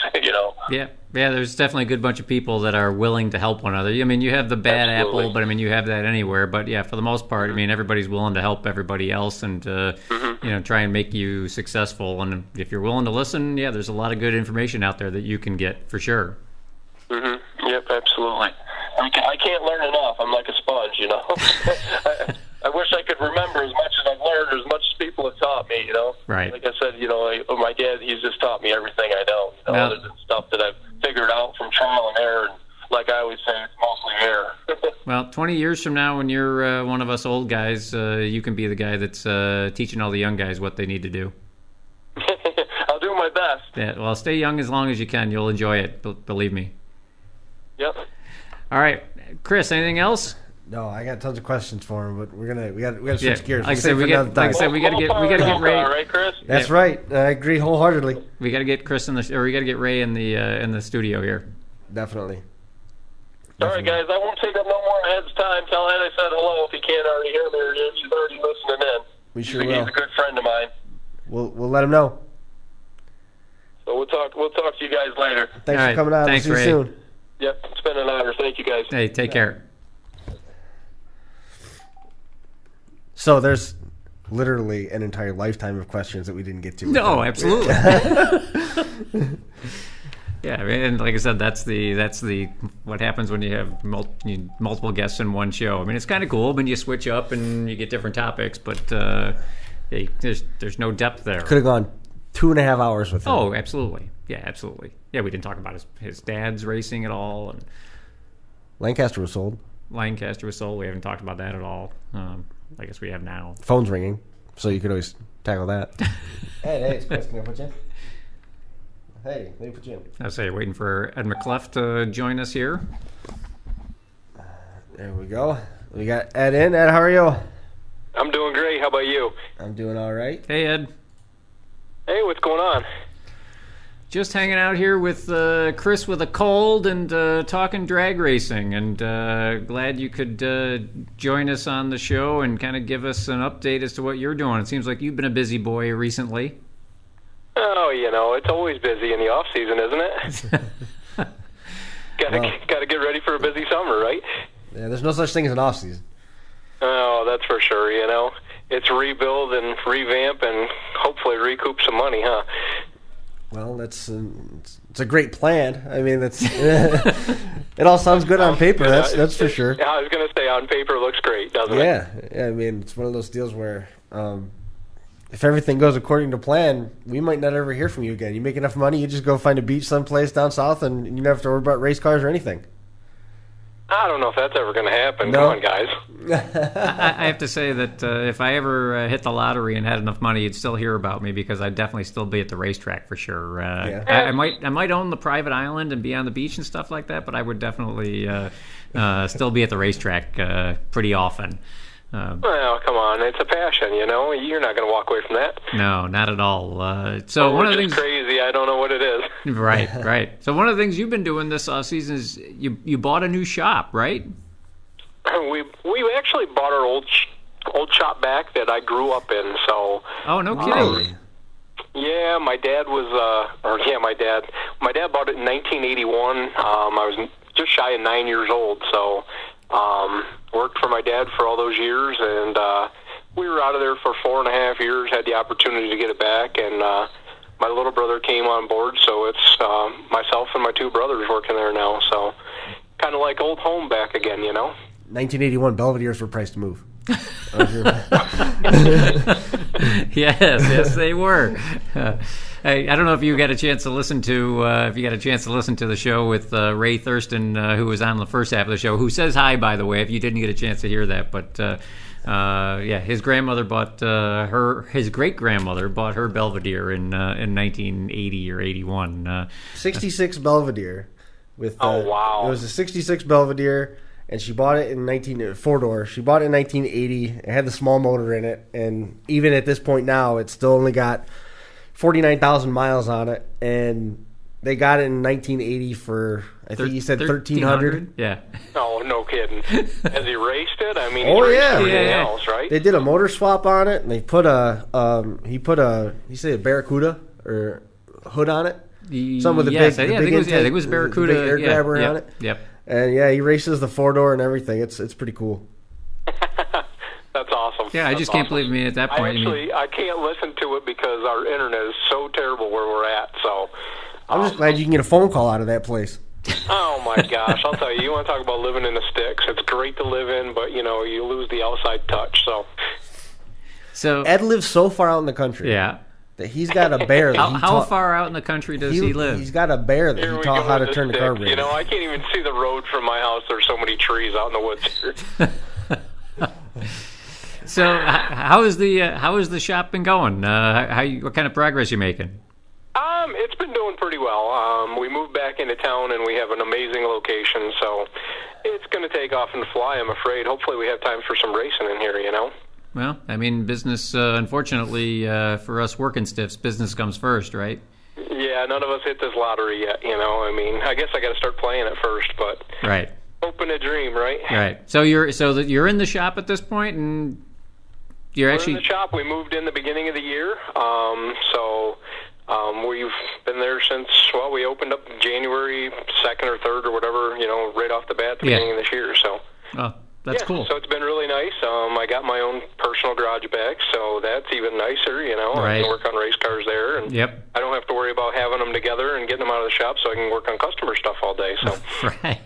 [SPEAKER 3] Yeah. There's definitely a good bunch of people that are willing to help one another. I mean, you have the bad
[SPEAKER 4] Absolutely.
[SPEAKER 3] apple, but I mean, you have that anywhere. But yeah, for the most part, I mean, everybody's willing to help everybody else and try and make you successful. And if you're willing to listen, yeah, there's a lot of good information out there that you can get for sure.
[SPEAKER 4] Yep, absolutely. I can't learn enough. I'm like a sponge, I wish I could remember as much as I've learned, or as much as people have taught me,
[SPEAKER 3] Right.
[SPEAKER 4] Like I said, my dad, he's just taught me everything I know, other than stuff that I've figured out from trial and error, and like I always say, it's mostly error.
[SPEAKER 3] Well, 20 years from now, when you're one of us old guys, you can be the guy that's teaching all the young guys what they need to do.
[SPEAKER 4] I'll do my best.
[SPEAKER 3] Yeah, well, stay young as long as you can. You'll enjoy it, believe me.
[SPEAKER 4] Yep.
[SPEAKER 3] All right, Chris, anything else?
[SPEAKER 2] No, I got tons of questions for him, but we gotta switch gears.
[SPEAKER 3] Like I said, we got to get Ray.
[SPEAKER 4] Right, Chris?
[SPEAKER 2] That's right. I agree wholeheartedly.
[SPEAKER 3] We got to get Chris we got to get Ray in the studio here.
[SPEAKER 2] Definitely.
[SPEAKER 4] All right, guys, I won't take up no more of Ed's time. Tell Ed I said hello if he can't already hear me. He's already listening in.
[SPEAKER 2] We sure will.
[SPEAKER 4] He's a good friend of mine.
[SPEAKER 2] We'll let him know.
[SPEAKER 4] So we'll talk to you guys later.
[SPEAKER 2] Thanks for coming on.
[SPEAKER 3] Thanks,
[SPEAKER 2] we'll see you
[SPEAKER 3] Ray.
[SPEAKER 2] soon.
[SPEAKER 4] Yep, it's been an honor. Thank you, guys.
[SPEAKER 3] Hey, take care.
[SPEAKER 2] So there's literally an entire lifetime of questions that we didn't get to.
[SPEAKER 3] No, absolutely. Yeah, I mean, and like I said, that's the what happens when you have multiple guests in one show. I mean, it's kind of cool when you switch up and you get different topics, but hey, there's no depth there.
[SPEAKER 2] Could have gone 2.5 hours with him.
[SPEAKER 3] Oh, absolutely. Yeah, absolutely. Yeah, we didn't talk about his dad's racing at all, and
[SPEAKER 2] Lancaster was sold.
[SPEAKER 3] Lancaster was sold. We haven't talked about that at all. I guess we have now.
[SPEAKER 2] Phone's ringing, so you could always tackle that. hey, it's Chris. Can I put you in? Hey, let me put you in.
[SPEAKER 3] I say, waiting for Ed McCleaft to join us here.
[SPEAKER 2] There we go. We got Ed in. Ed, how are you?
[SPEAKER 5] I'm doing great. How about you?
[SPEAKER 2] I'm doing all right.
[SPEAKER 3] Hey, Ed.
[SPEAKER 5] Hey, what's going on?
[SPEAKER 3] Just hanging out here with Chris with a cold and talking drag racing, and glad you could join us on the show and kind of give us an update as to what you're doing. It seems like you've been a busy boy recently.
[SPEAKER 5] Oh, it's always busy in the off season, isn't it? Gotta get ready for a busy summer, right?
[SPEAKER 2] Yeah, there's no such thing as an off season.
[SPEAKER 5] Oh, that's for sure. it's rebuild and revamp and hopefully recoup some money, huh?
[SPEAKER 2] Well, it's a great plan. I mean, that's it all sounds good on paper. That's for sure.
[SPEAKER 5] Yeah, I was going to say on paper it looks great, doesn't it?
[SPEAKER 2] Yeah. I mean, it's one of those deals where if everything goes according to plan, we might not ever hear from you again. You make enough money, you just go find a beach someplace down south, and you don't have to worry about race cars or anything.
[SPEAKER 5] I don't know if that's ever going to happen.
[SPEAKER 2] No.
[SPEAKER 5] Come on, guys.
[SPEAKER 3] I have to say that if I ever hit the lottery and had enough money, you'd still hear about me because I'd definitely still be at the racetrack for sure. I might own the private island and be on the beach and stuff like that, but I would definitely still be at the racetrack pretty often.
[SPEAKER 5] Well, come on, it's a passion, you know. You're not going to walk away from that.
[SPEAKER 3] No, not at all. So one of the things
[SPEAKER 5] crazy. I don't know what it is.
[SPEAKER 3] Right. So one of the things you've been doing this season is you bought a new shop, right?
[SPEAKER 5] We actually bought our old shop back that I grew up in. So.
[SPEAKER 3] Oh, no kidding.
[SPEAKER 5] Yeah, my dad bought it in 1981. I was just shy of 9 years old, so. Worked for my dad for all those years, and we were out of there for 4.5 years, had the opportunity to get it back, and my little brother came on board, so it's myself and my two brothers working there now, so kind of like old home back again, you know?
[SPEAKER 2] 1981 Belvedere's were priced to move.
[SPEAKER 3] Yes, they were. I don't know if you got a chance to listen to the show with Ray Thurston, who was on the first half of the show. Who says hi, by the way, if you didn't get a chance to hear that. But his grandmother bought his great grandmother bought her Belvedere in 1980 or 81.
[SPEAKER 2] 66 Belvedere.
[SPEAKER 5] Oh wow!
[SPEAKER 2] It was a 66 Belvedere. And she bought it in four-door. She bought it in 1980. It had the small motor in it. And even at this point now, it's still only got 49,000 miles on it. And they got it in 1980 for, I think you said $1,300.
[SPEAKER 3] Yeah.
[SPEAKER 5] Oh, no kidding. Has he raced it? I mean,
[SPEAKER 2] everything
[SPEAKER 5] else, right?
[SPEAKER 2] They did a motor swap on it. And they put he said a Barracuda or hood on it. Something with the big,
[SPEAKER 3] I think it was Barracuda.
[SPEAKER 2] The big air grabber on it.
[SPEAKER 3] Yep.
[SPEAKER 2] And yeah, he races the four-door and everything. It's pretty cool.
[SPEAKER 5] That's awesome.
[SPEAKER 3] Yeah, I just can't believe me at that point.
[SPEAKER 5] I can't listen to it because our internet is so terrible where we're at. So
[SPEAKER 2] I'm just glad you can get a phone call out of that place.
[SPEAKER 5] Oh my gosh, I'll tell you. You want to talk about living in the sticks? It's great to live in, but you lose the outside touch.
[SPEAKER 3] So
[SPEAKER 2] Ed lives so far out in the country.
[SPEAKER 3] Yeah.
[SPEAKER 2] That he's got a bear.
[SPEAKER 3] How far out in the country does he live?
[SPEAKER 2] He's got a bear that he taught how to turn the carburetor.
[SPEAKER 5] I can't even see the road from my house. There's so many trees out in the woods here.
[SPEAKER 3] So how is the shop been going? What kind of progress you making?
[SPEAKER 5] It's been doing pretty well. We moved back into town and we have an amazing location, so it's going to take off and fly, I'm afraid. Hopefully we have time for some racing in here,
[SPEAKER 3] Well, I mean, business, unfortunately, for us working stiffs, business comes first, right?
[SPEAKER 5] Yeah, none of us hit this lottery yet, I mean, I guess I got to start playing it first, but
[SPEAKER 3] right.
[SPEAKER 5] Hoping a dream, right?
[SPEAKER 3] Right. So you're in the shop at this point, and we're
[SPEAKER 5] in the shop. We moved in the beginning of the year, we've been there since, we opened up January 2nd or 3rd or whatever, right off the bat at the beginning of this year, so.
[SPEAKER 3] Oh. That's cool.
[SPEAKER 5] So it's been really nice. I got my own personal garage back, so that's even nicer,
[SPEAKER 3] Right.
[SPEAKER 5] I can work on race cars there, and I don't have to worry about having them together and getting them out of the shop, so I can work on customer stuff all day. So
[SPEAKER 3] right.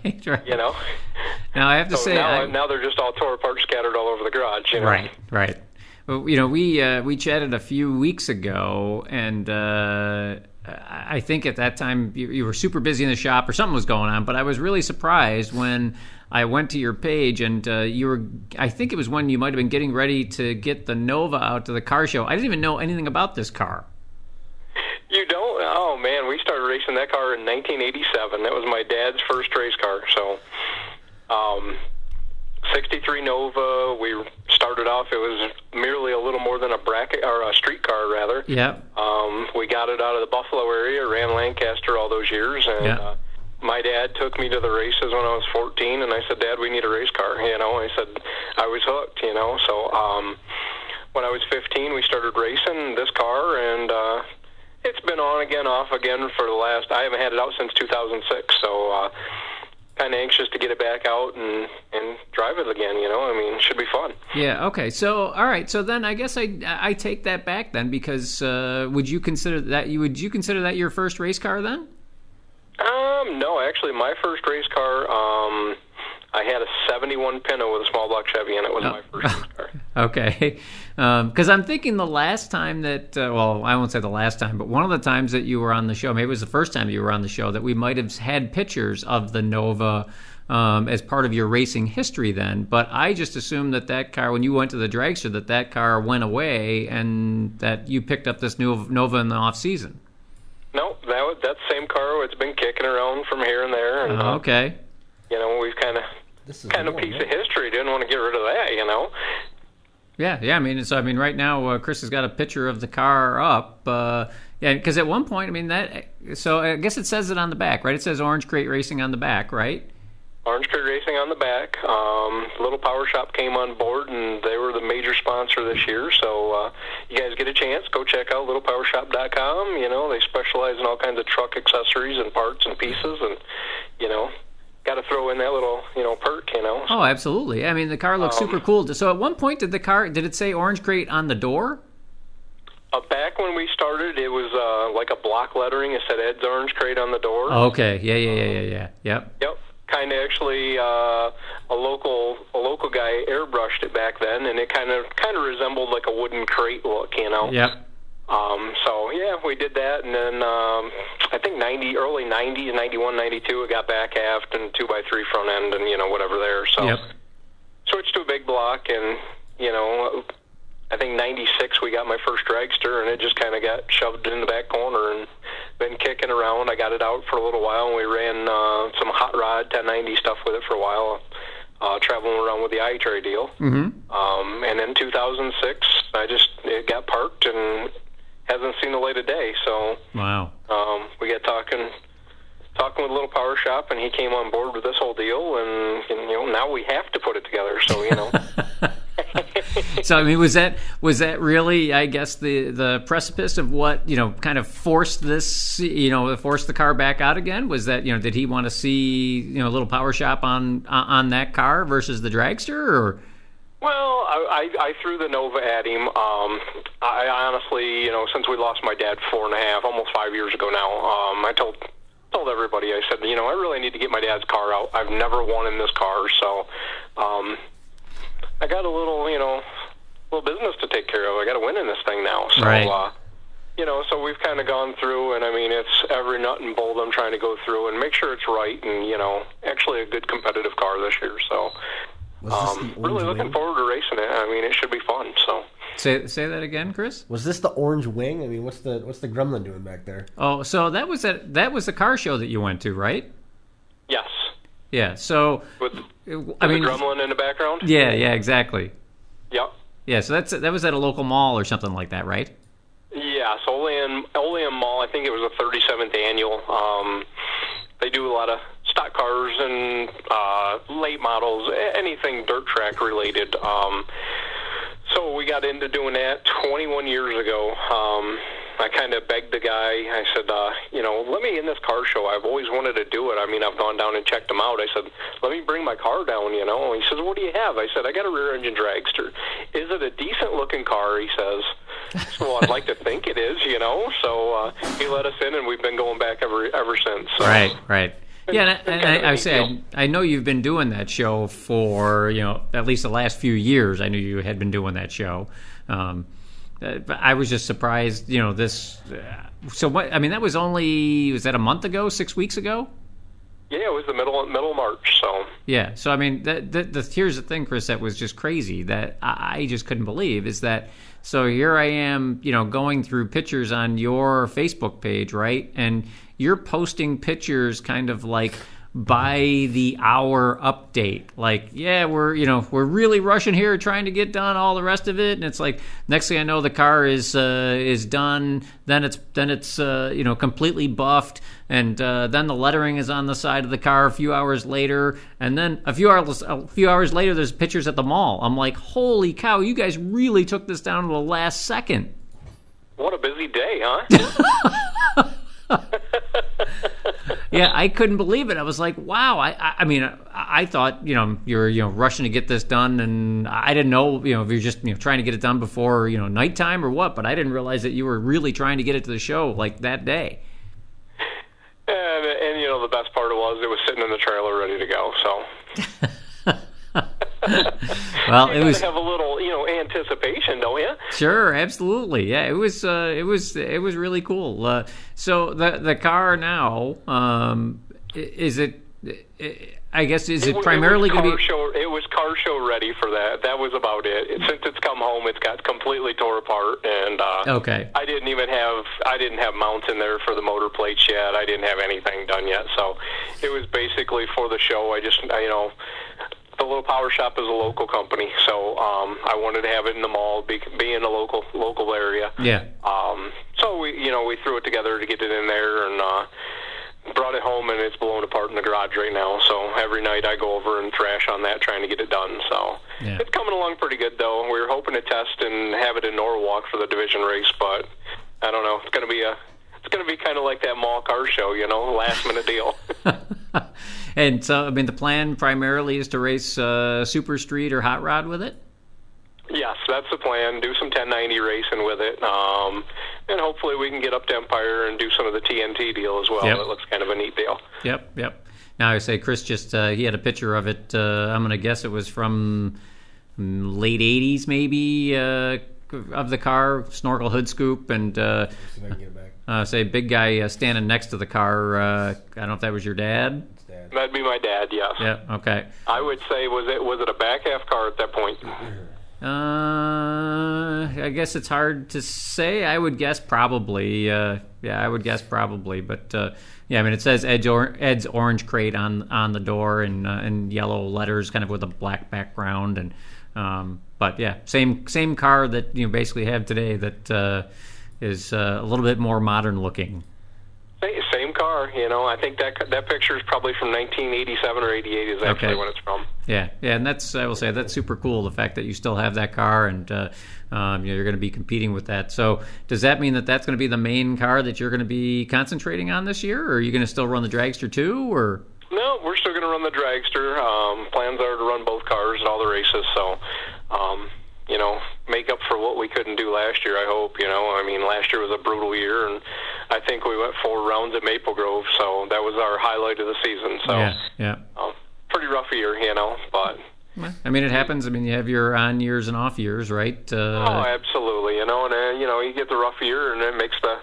[SPEAKER 5] Now
[SPEAKER 3] I have to say,
[SPEAKER 5] now they're just all tore apart, scattered all over the garage.
[SPEAKER 3] Right. Well, we chatted a few weeks ago, and I think at that time you were super busy in the shop or something was going on, but I was really surprised when I went to your page and I think it was when you might have been getting ready to get the Nova out to the car show. I didn't even know anything about this car.
[SPEAKER 5] You don't? Oh, man, we started racing that car in 1987. That was my dad's first race car, so 63 Nova. We started off, it was merely a little more than a bracket, or a street car, rather.
[SPEAKER 3] Yeah.
[SPEAKER 5] We got it out of the Buffalo area, ran Lancaster all those years, and my dad took me to the races when I was 14, and I said, Dad, we need a race car, I said, I was hooked, so when I was 15, we started racing this car, and it's been on again, off again for the last, I haven't had it out since 2006, so kind of anxious to get it back out and drive it again. I mean, it should be fun.
[SPEAKER 3] Yeah. Okay. So, all right. So then, I guess I take that back then, because would you consider that your first race car then?
[SPEAKER 5] No, actually, my first race car, I had a 71 Pinto with a small block Chevy, and it was my first race car.
[SPEAKER 3] Okay. Because I'm thinking the last time that, well, I won't say the last time, but one of the times that you were on the show, maybe it was the first time you were on the show, that we might have had pictures of the Nova as part of your racing history then. But I just assumed that car, when you went to the dragster, that car went away and that you picked up this new Nova in the off season.
[SPEAKER 5] No, that same car. It's been kicking around from here and there. And,
[SPEAKER 3] okay.
[SPEAKER 5] We've kind of piece of history. Didn't want to get rid of that.
[SPEAKER 3] Yeah. I mean, right now Chris has got a picture of the car up. Yeah, because at one point, I mean So I guess it says it on the back, right? It says Orange Crate Racing on the back, right?
[SPEAKER 5] Orange Crate Racing on the back. Little Power Shop came on board, and they were the major sponsor this year. So you guys get a chance, go check out littlepowershop.com. They specialize in all kinds of truck accessories and parts and pieces, and got to throw in that little perk.
[SPEAKER 3] Oh, absolutely. I mean, the car looks super cool. So at one point, did it say Orange Crate on the door?
[SPEAKER 5] Back when we started, it was like a block lettering. It said Ed's Orange Crate on the door.
[SPEAKER 3] Okay. Yeah. Yep.
[SPEAKER 5] Kind of actually a local guy airbrushed it back then, and it kind of resembled like a wooden crate look.
[SPEAKER 3] Yep.
[SPEAKER 5] So yeah, we did that, and then I think early 90s, 91, 92, it got back aft and 2x3 front end, and whatever there. So
[SPEAKER 3] yep.
[SPEAKER 5] Switched to a big block, and I think 96 we got my first dragster, and it just kind of got shoved in the back corner and been kicking around. I got it out for a little while, and we ran some hot rod 1090 stuff with it for a while, traveling around with the iTray deal.
[SPEAKER 3] Mm-hmm.
[SPEAKER 5] And in 2006, it got parked and hasn't seen the light of day. So
[SPEAKER 3] wow.
[SPEAKER 5] We got talking with Little Power Shop, and he came on board with this whole deal, and now we have to put it together. So
[SPEAKER 3] So I mean, was that really, I guess, the precipice of what kind of forced this, forced the car back out again? Was that did he want to see Little Power Shop on that car versus the dragster, or?
[SPEAKER 5] Well, I threw the Nova at him. I honestly, since we lost my dad 4.5, almost 5 years ago now, I told everybody, I said, I really need to get my dad's car out. I've never won in this car, so I got a little business to take care of. I got to win in this thing now. So,
[SPEAKER 3] right.
[SPEAKER 5] So we've kind of gone through, and I mean, it's every nut and bolt I'm trying to go through and make sure it's right, and actually a good competitive car this year. So. Really looking forward to racing it. I mean, it should be fun. So
[SPEAKER 3] say that again, Chris.
[SPEAKER 2] Was this the orange wing? I mean, what's the gremlin doing back there?
[SPEAKER 3] Oh, so that was the car show that you went to, right?
[SPEAKER 5] Yes.
[SPEAKER 3] Yeah. So
[SPEAKER 5] with the gremlin in the background.
[SPEAKER 3] Yeah. Exactly.
[SPEAKER 5] Yep.
[SPEAKER 3] Yeah. So that was at a local mall or something like that, right?
[SPEAKER 5] Yeah. So Olean Mall. I think it was the 37th annual. They do a lot of stock cars and late models, anything dirt track related. So we got into doing that 21 years ago. I kind of begged the guy. I said, let me in this car show. I've always wanted to do it. I mean, I've gone down and checked them out. I said, let me bring my car down, He says, what do you have? I said, I got a rear-engine dragster. Is it a decent-looking car? He says. So I'd like to think it is, So he let us in, and we've been going back ever since. So.
[SPEAKER 3] Right. Yeah, and I know you've been doing that show for at least the last few years. I knew you had been doing that show, but I was just surprised. This. So what? I mean, that was that a month ago, 6 weeks ago?
[SPEAKER 5] Yeah, it was the middle of March. So
[SPEAKER 3] yeah. So I mean, here's the thing, Chris. That was just crazy. That I just couldn't believe is that. So here I am, going through pictures on your Facebook page, right? And you're posting pictures kind of like by the hour update. Like, yeah, we're really rushing here, trying to get done all the rest of it. And it's like, next thing I know, the car is done. Then it's completely buffed. And then the lettering is on the side of the car a few hours later. And then a few hours later, there's pictures at the mall. I'm like, holy cow, you guys really took this down to the last second.
[SPEAKER 5] What a busy day, huh?
[SPEAKER 3] Yeah, I couldn't believe it. I was like, wow. I mean, I thought, you're rushing to get this done, and I didn't know, if you're just, trying to get it done before, nighttime or what, but I didn't realize that you were really trying to get it to the show like that day.
[SPEAKER 5] And the best part was it was sitting in the trailer ready to go, so.
[SPEAKER 3] Well,
[SPEAKER 5] you
[SPEAKER 3] it was
[SPEAKER 5] have a little, anticipation, don't you?
[SPEAKER 3] Sure, absolutely. Yeah, it was really cool. So the car now, is it? I guess is it primarily going to be?
[SPEAKER 5] It was car show ready for that. That was about it. Since it's come home, it's got completely tore apart, and
[SPEAKER 3] okay.
[SPEAKER 5] I didn't have mounts in there for the motor plates yet. I didn't have anything done yet, so it was basically for the show. The little power shop is a local company, so I wanted to have it in the mall, be in a local area.
[SPEAKER 3] Yeah.
[SPEAKER 5] So we threw it together to get it in there and brought it home, and it's blown apart in the garage right now. So every night I go over and thrash on that, trying to get it done. So It's coming along pretty good, though. We were hoping to test and have it in Norwalk for the division race, but I don't know. It's going to be kind of like that mall car show, last minute deal.
[SPEAKER 3] And so, I mean, the plan primarily is to race Super Street or Hot Rod with it?
[SPEAKER 5] Yes, that's the plan. Do some 1090 racing with it. And hopefully we can get up to Empire and do some of the TNT deal as well.
[SPEAKER 3] Yep.
[SPEAKER 5] That looks kind of a neat deal.
[SPEAKER 3] Yep. Now, I say Chris just, he had a picture of it. I'm going to guess it was from late 80s maybe, of the car, snorkel hood scoop, and say big guy standing next to the car. I don't know if that was your dad.
[SPEAKER 5] That'd be my dad, yes.
[SPEAKER 3] Yeah, okay.
[SPEAKER 5] I would say, was it a back half car at that point?
[SPEAKER 3] I guess it's hard to say. I would guess probably. I would guess probably. But I mean, it says Ed's Orange Crate on the door in yellow letters, kind of with a black background, and but yeah, same car that you basically have today that is a little bit more modern looking.
[SPEAKER 5] Same car, I think that picture is probably from 1987 or 88 is actually when it's from.
[SPEAKER 3] Yeah, and I will say that's super cool. The fact that you still have that car and you're going to be competing with that. So does that mean that that's going to be the main car that you're going to be concentrating on this year, or are you going to still run the dragster too, or?
[SPEAKER 5] No, we're still going to run the dragster. Plans are to run both cars at all the races. So. Make up for what we couldn't do last year, I hope. I mean, last year was a brutal year, and I think we went 4 rounds at Maple Grove, so that was our highlight of the season. So, pretty rough year, but.
[SPEAKER 3] I mean, it happens. I mean, you have your on years and off years, right?
[SPEAKER 5] Oh, absolutely. And you get the rough year, and it makes the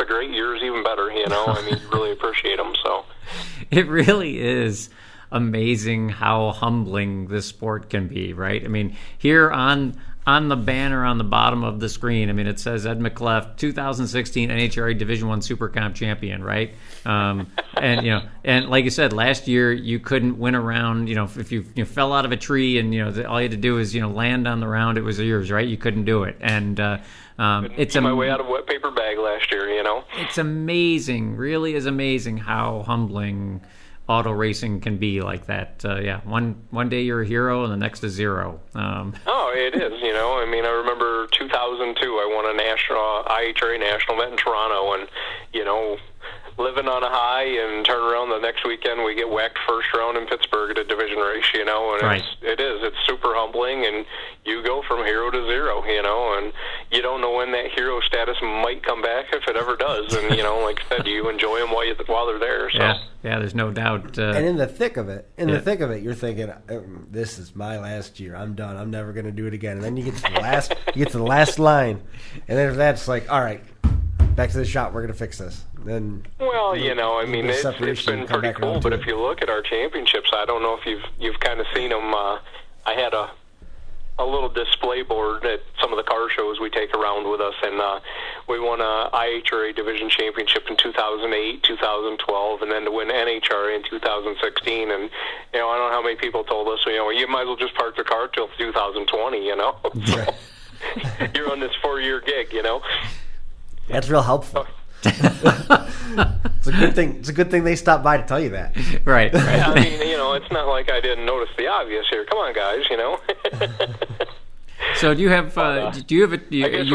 [SPEAKER 5] great years even better. I mean, you really appreciate them. So.
[SPEAKER 3] It really is amazing how humbling this sport can be, right? I mean, here on the banner on the bottom of the screen, I mean, it says Ed McCleaft, 2016 NHRA Division I Super Comp champion, right? And like you said, last year you couldn't win a round. If you fell out of a tree and all you had to do is land on the round, it was yours, right? You couldn't do it, and it's
[SPEAKER 5] my way out of a wet paper bag last year.
[SPEAKER 3] It's amazing, really is amazing how humbling auto racing can be like that. One day you're a hero and the next is zero.
[SPEAKER 5] It is. I mean, I remember 2002. I won a IHRA national event in Toronto, and living on a high, and turn around the next weekend we get whacked first round in Pittsburgh at a division race. And
[SPEAKER 3] right.
[SPEAKER 5] It's super humbling, and you go from hero to zero. And you don't know when that hero status might come back, if it ever does. And like I said, you enjoy them while they're there. So.
[SPEAKER 3] Yeah, there's no doubt.
[SPEAKER 2] And in the thick of it, you're thinking, "This is my last year. I'm done. I'm never going to do it again." And then you get to the last line, and then that's like, "All right, back to the shop. We're going to fix this." Then,
[SPEAKER 5] I mean, it's been pretty cool. But if you look at our championships, I don't know if you've kind of seen them. I had a little display board at some of the car shows we take around with us, and we won a IHRA division championship in 2008, 2012, and then to win NHRA in 2016. And I don't know how many people told us, you might as well just park the car till 2020. You're on this 4-year gig.
[SPEAKER 2] That's real helpful. It's a good thing. It's a good thing they stopped by to tell you that.
[SPEAKER 3] Right.
[SPEAKER 5] I mean, it's not like I didn't notice the obvious here. Come on, guys.
[SPEAKER 3] So do you have?
[SPEAKER 5] I guess we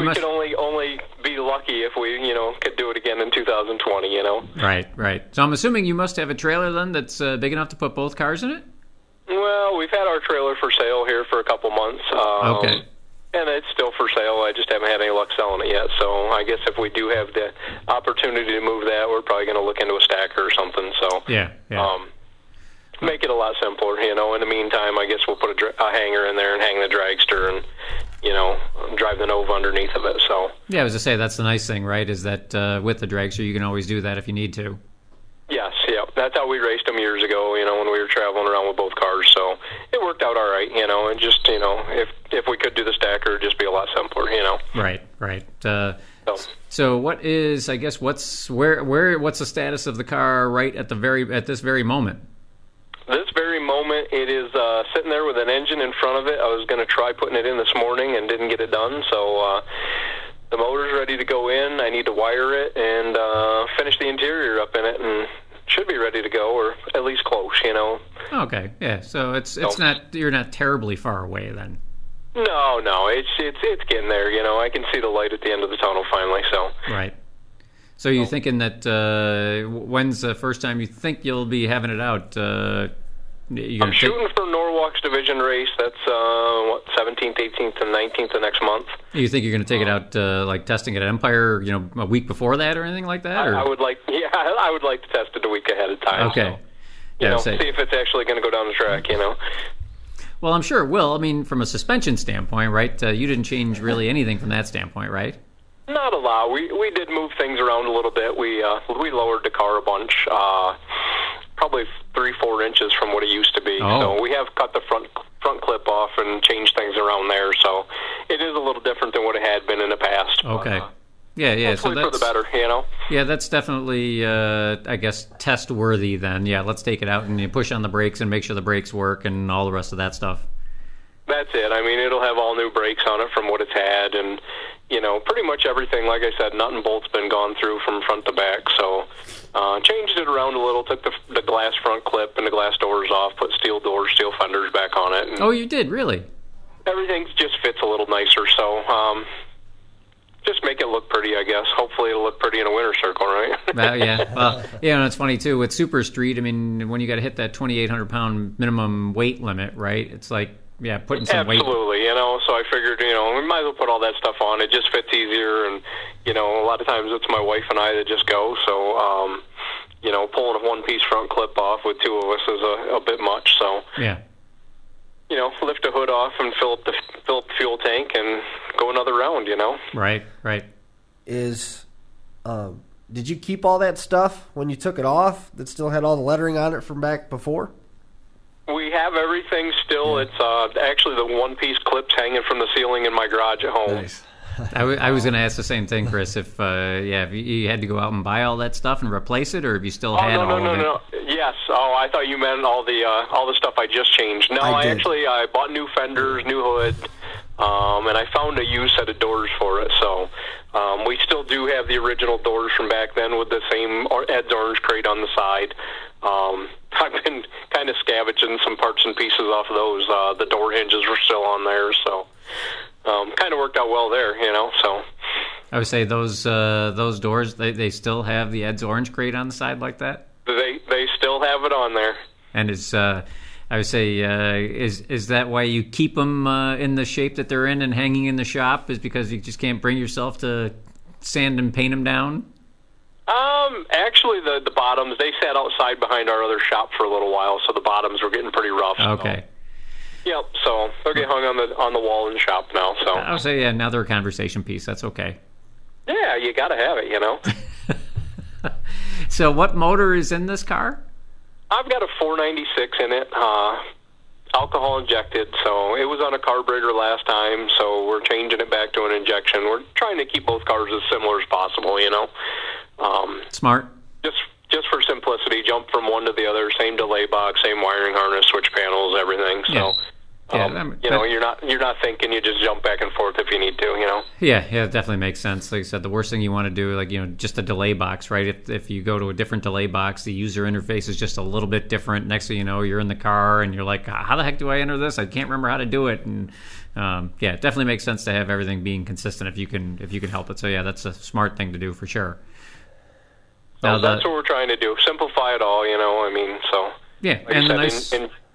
[SPEAKER 5] could only be lucky if we could do it again in 2020,
[SPEAKER 3] Right. So I'm assuming you must have a trailer then that's big enough to put both cars in it?
[SPEAKER 5] Well, we've had our trailer for sale here for a couple months.
[SPEAKER 3] Okay.
[SPEAKER 5] And it's still for sale. I just haven't had any luck selling it yet. So I guess if we do have the opportunity to move that, we're probably going to look into a stacker or something. So
[SPEAKER 3] yeah.
[SPEAKER 5] Make it a lot simpler. In the meantime, I guess we'll put a hanger in there and hang the dragster and, drive the Nova underneath of it. So
[SPEAKER 3] yeah, I was to say that's the nice thing, right? Is that with the dragster, you can always do that if you need to.
[SPEAKER 5] Yes, yeah. That's how we raced them years ago, when we were traveling around with both cars. So it worked out all right, and just, if we could do the stacker, it'd just be a lot simpler,
[SPEAKER 3] Right. So what is, I guess, what's the status of the car right at this very moment?
[SPEAKER 5] This very moment, it is sitting there with an engine in front of it. I was going to try putting it in this morning and didn't get it done, so the motor's ready to go in. I need to wire it and finish the interior up in it, and should be ready to go, or at least close,
[SPEAKER 3] Okay, yeah. So it's not, you're not terribly far away then.
[SPEAKER 5] No, it's getting there. I can see the light at the end of the tunnel finally. So
[SPEAKER 3] right. So you're thinking that when's the first time you think you'll be having it out? I'm
[SPEAKER 5] shooting for Norwalk's division race. That's 17th, 18th, and 19th of next month.
[SPEAKER 3] You think you're going to take it out like testing it at Empire, a week before that or anything like that? Or?
[SPEAKER 5] I would like to test it a week ahead of time.
[SPEAKER 3] Okay.
[SPEAKER 5] So, see if it's actually going to go down the track.
[SPEAKER 3] Well, I'm sure it will. I mean, from a suspension standpoint, right? You didn't change really anything from that standpoint, right?
[SPEAKER 5] Not a lot. We did move things around a little bit. We lowered the car a bunch, probably 3-4 inches from what it used to be.
[SPEAKER 3] Oh.
[SPEAKER 5] So we have cut the front clip off and changed things around there. So it is a little different than what it had been in the past.
[SPEAKER 3] Okay. Yeah.
[SPEAKER 5] So
[SPEAKER 3] that's
[SPEAKER 5] for the better,
[SPEAKER 3] Yeah, that's definitely, I guess, test worthy. Then, yeah, let's take it out and you push on the brakes and make sure the brakes work and all the rest of that stuff.
[SPEAKER 5] That's it. I mean, it'll have all new brakes on it from what it's had, and pretty much everything. Like I said, nut and bolt's been gone through from front to back. So changed it around a little. Took the glass front clip and the glass doors off. Put steel doors, steel fenders back on it. And
[SPEAKER 3] oh, you did, really?
[SPEAKER 5] Everything just fits a little nicer. So just make it look pretty, I guess. Hopefully it'll look pretty in a winter circle, right?
[SPEAKER 3] Yeah. Well, and it's funny, too, with Super Street, I mean, when you got to hit that 2,800-pound minimum weight limit, right, it's like, yeah, putting some weight.
[SPEAKER 5] Absolutely, so I figured, we might as well put all that stuff on. It just fits easier, and, a lot of times it's my wife and I that just go, so, pulling a one-piece front clip off with two of us is a bit much, so.
[SPEAKER 3] Yeah.
[SPEAKER 5] Lift the hood off and fill up the fuel tank and go another round,
[SPEAKER 3] Right.
[SPEAKER 2] Did you keep all that stuff when you took it off that still had all the lettering on it from back before?
[SPEAKER 5] We have everything still. Yeah. It's actually the one-piece clips hanging from the ceiling in my garage at home.
[SPEAKER 2] Nice.
[SPEAKER 3] I was going to ask the same thing, Chris. If you had to go out and buy all that stuff and replace it, or if you still had all of it?
[SPEAKER 5] No. Yes. Oh, I thought you meant all the stuff I just changed. No, I bought new fenders, new hood, and I found a used set of doors for it. So we still do have the original doors from back then with the same Ed's orange crate on the side. I've been kind of scavenging some parts and pieces off of those. The door hinges were still on there, so kind of worked out well there, so.
[SPEAKER 3] I would say those doors, they still have the Ed's orange crate on the side like that?
[SPEAKER 5] They still have it on there.
[SPEAKER 3] And is I would say is that why you keep them in the shape that they're in and hanging in the shop, is because you just can't bring yourself to sand and paint them down?
[SPEAKER 5] Actually, the bottoms, they sat outside behind our other shop for a little while, so the bottoms were getting pretty rough.
[SPEAKER 3] Okay.
[SPEAKER 5] So, yep, so they'll get hung on the wall in the shop now. So
[SPEAKER 3] I would say, yeah, now they're a conversation piece. That's okay.
[SPEAKER 5] Yeah, you got to have it,
[SPEAKER 3] So what motor is in this car?
[SPEAKER 5] I've got a 496 in it, alcohol injected, so it was on a carburetor last time, so we're changing it back to an injection. We're trying to keep both cars as similar as possible,
[SPEAKER 3] Smart.
[SPEAKER 5] Just for simplicity, jump from one to the other, same delay box, same wiring harness, switch panels, everything. So, you're not thinking, you just jump back and forth if you need to,
[SPEAKER 3] Yeah, it definitely makes sense. Like I said, the worst thing you want to do, just a delay box, right? If you go to a different delay box, the user interface is just a little bit different. Next thing you know, you're in the car and you're like, how the heck do I enter this? I can't remember how to do it. And it definitely makes sense to have everything being consistent if you can help it. So yeah, that's a smart thing to do for sure.
[SPEAKER 5] So that's what we're trying to do. Simplify it all, so.
[SPEAKER 3] Yeah,
[SPEAKER 5] like
[SPEAKER 3] and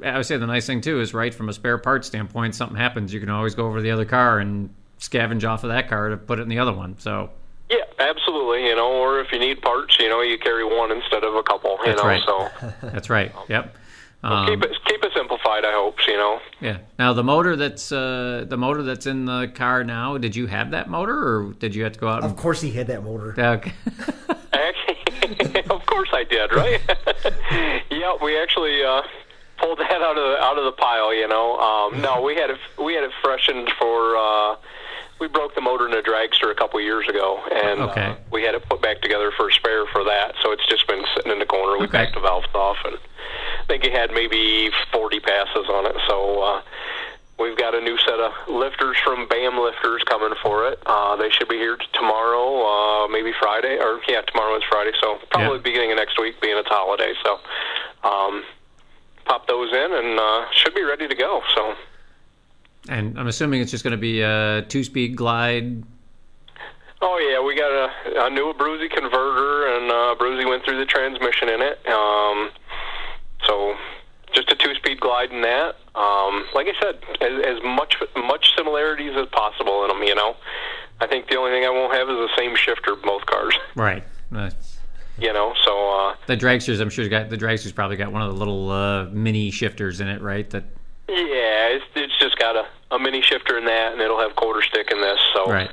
[SPEAKER 3] I would say the nice thing, too, is, right, from a spare parts standpoint, something happens, you can always go over to the other car and scavenge off of that car to put it in the other one, so.
[SPEAKER 5] Yeah, absolutely, or if you need parts, you carry one instead of a couple,
[SPEAKER 3] That's right.
[SPEAKER 5] so.
[SPEAKER 3] That's right, yep.
[SPEAKER 5] Keep it simplified, I hope,
[SPEAKER 3] Yeah. Now, the motor that's in the car now, did you have that motor, or did you have to go out and...
[SPEAKER 2] Of course he had that motor.
[SPEAKER 3] Okay.
[SPEAKER 5] Of course I did, right? Yeah, we actually pulled that out of the pile. No, we had it freshened for. We broke the motor in a dragster a couple years ago, and we had it put back together for a spare for that. So it's just been sitting in the corner. We backed the valves off, and I think it had maybe 40 passes on it. So we've got a new set of lifters from BAM Lifters coming for it. They should be here tomorrow, maybe Friday. Tomorrow is Friday, so probably beginning of next week, being it's holiday. So pop those in, and should be ready to go. So.
[SPEAKER 3] And I'm assuming it's just going to be a 2-speed glide.
[SPEAKER 5] Oh, yeah, we got a new Abruzzi converter, and Abruzzi went through the transmission in it. So just a 2-speed glide in that. Like I said, as much similarities as possible in them, I think the only thing I won't have is the same shifter both cars.
[SPEAKER 3] Right.
[SPEAKER 5] So...
[SPEAKER 3] the dragsters, I'm sure the dragster's probably got one of the little mini shifters in it, right?
[SPEAKER 5] Yeah, it's just got a mini shifter in that, and it'll have quarter stick in this. So,
[SPEAKER 3] right.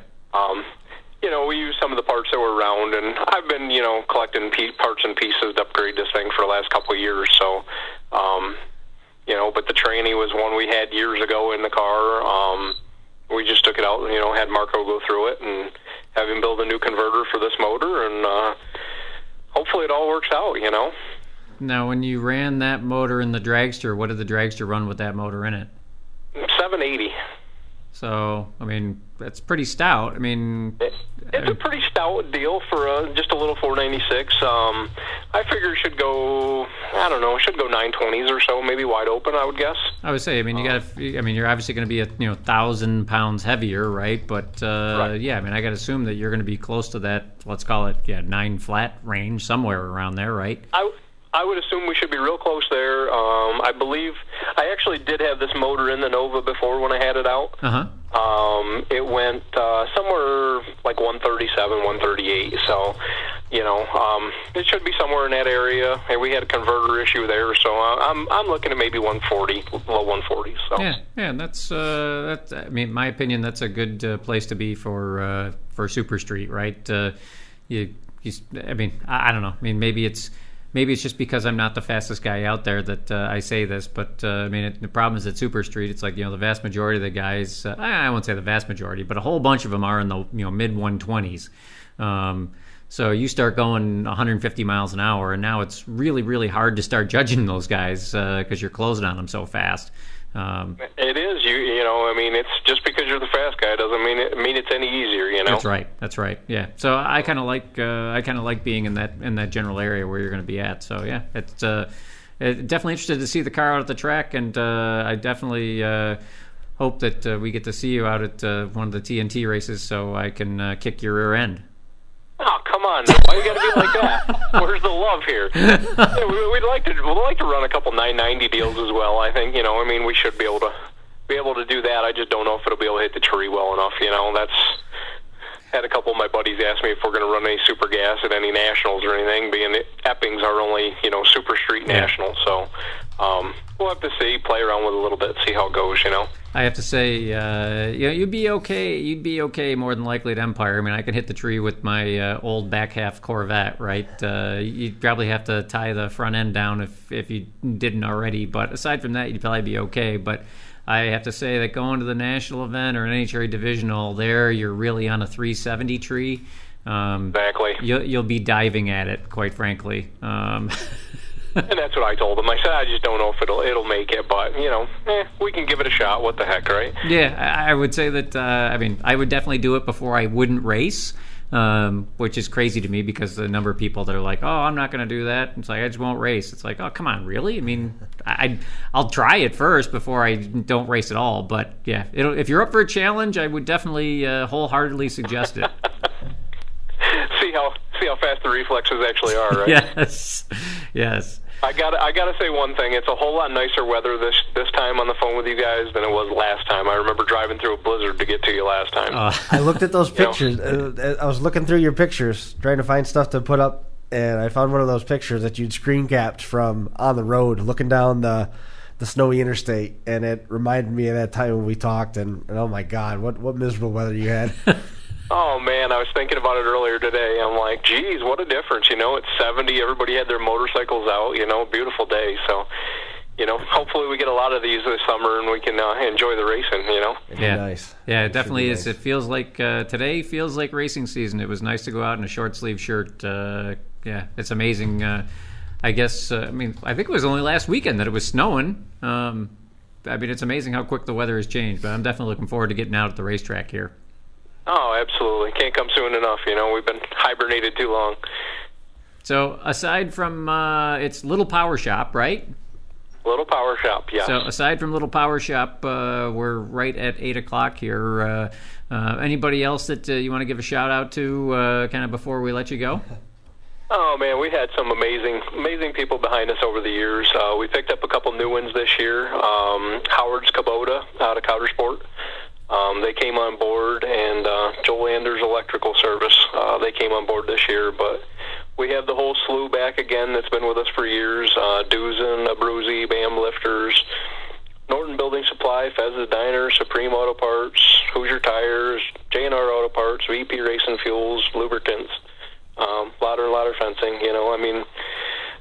[SPEAKER 5] We use some of the parts that were around, and I've been, collecting parts and pieces to upgrade this thing for the last couple of years. So, but the tranny was one we had years ago in the car. We just took it out, had Marco go through it and have him build a new converter for this motor, and hopefully it all works out,
[SPEAKER 3] Now, when you ran that motor in the dragster, what did the dragster run with that motor in it?
[SPEAKER 5] 780.
[SPEAKER 3] So, that's pretty stout.
[SPEAKER 5] It's a pretty stout deal for just a little 496. I figure it should go, it should go 920s or so, maybe wide open, I would guess.
[SPEAKER 3] I would say, you're obviously going to be 1,000 pounds heavier, right? But, right. I got to assume that you're going to be close to that, let's call it, 9 flat range, somewhere around there, right?
[SPEAKER 5] I would assume we should be real close there. I believe I actually did have this motor in the Nova before when I had it out.
[SPEAKER 3] Uh-huh.
[SPEAKER 5] It went somewhere like 137, 138. So, it should be somewhere in that area. And we had a converter issue there, so I'm looking at maybe 140, low 140s. So.
[SPEAKER 3] Yeah, that's. My opinion, that's a good place to be for Super Street, right? I don't know. Maybe it's just because I'm not the fastest guy out there that I say this, but the problem is at Super Street, it's like, the vast majority of the guys, I won't say the vast majority, but a whole bunch of them are in the mid 120s. So you start going 150 miles an hour, and now it's really, really hard to start judging those guys because you're closing on them so fast.
[SPEAKER 5] It is, it's just because you're the fast guy doesn't mean it's any easier,
[SPEAKER 3] That's right. Yeah. So I kind of like being in that general area where you're going to be at. So yeah, it's definitely interested to see the car out at the track, and I definitely hope that we get to see you out at one of the TNT races so I can kick your rear end.
[SPEAKER 5] Oh, come on! Why you got to be like that? Where's the love here? We'd like to run a couple 990 deals as well. I think we should be able to do that. I just don't know if it'll be able to hit the tree well enough. That's had a couple of my buddies ask me if we're going to run any super gas at any nationals or anything. Being that Epping's our only Super Street national, so we'll have to see, play around with it a little bit, see how it goes.
[SPEAKER 3] I have to say, you'd be okay. You'd be okay more than likely at Empire. I could hit the tree with my old back half Corvette, right? You'd probably have to tie the front end down if you didn't already. But aside from that, you'd probably be okay. But I have to say that going to the national event or an NHRA divisional, there you're really on a 370 tree.
[SPEAKER 5] Exactly.
[SPEAKER 3] You'll be diving at it, quite frankly.
[SPEAKER 5] And that's what I told him. I said, I just don't know if it'll make it, but we can give it a shot. What the heck, right?
[SPEAKER 3] Yeah, I would say that. I would definitely do it before I wouldn't race, which is crazy to me because the number of people that are like, "Oh, I'm not going to do that." It's like I just won't race. It's like, "Oh, come on, really?" I'll try it first before I don't race at all. But yeah, if you're up for a challenge, I would definitely wholeheartedly suggest it.
[SPEAKER 5] See how fast fast the reflexes actually are, right?
[SPEAKER 3] Yes.
[SPEAKER 5] I gotta say one thing. It's a whole lot nicer weather this time on the phone with you guys than it was last time. I remember driving through a blizzard to get to you last time.
[SPEAKER 2] I looked at those pictures. I was looking through your pictures, trying to find stuff to put up, and I found one of those pictures that you'd screen capped from on the road, looking down the snowy interstate, and it reminded me of that time when we talked. And oh my God, what miserable weather you had!
[SPEAKER 5] Oh, man, I was thinking about it earlier today. I'm like, geez, what a difference. It's 70. Everybody had their motorcycles out, beautiful day. So, hopefully we get a lot of these this summer and we can enjoy the racing,
[SPEAKER 2] It'd be nice.
[SPEAKER 3] Yeah, it definitely is. Nice. It feels like today feels like racing season. It was nice to go out in a short sleeve shirt. Yeah, it's amazing. I guess, I think it was only last weekend that it was snowing. It's amazing how quick the weather has changed, but I'm definitely looking forward to getting out at the racetrack here.
[SPEAKER 5] Oh, absolutely. Can't come soon enough. We've been hibernated too long.
[SPEAKER 3] So aside from it's Little Power Shop, right?
[SPEAKER 5] Little Power Shop, yeah.
[SPEAKER 3] So aside from Little Power Shop, we're right at 8 o'clock here. Anybody else that you want to give a shout out to kind of before we let you go?
[SPEAKER 5] Oh, man, we had some amazing people behind us over the years. We picked up a couple new ones this year. Howard's Kubota out of Coudersport. They came on board, and Joel Anders Electrical Service, they came on board this year, but we have the whole slew back again that's been with us for years. Duzen, Abruzzi, BAM Lifters, Norton Building Supply, Fez's Diner, Supreme Auto Parts, Hoosier Tires, J&R Auto Parts, VP Racing Fuels, Lubricants, Lauder Fencing,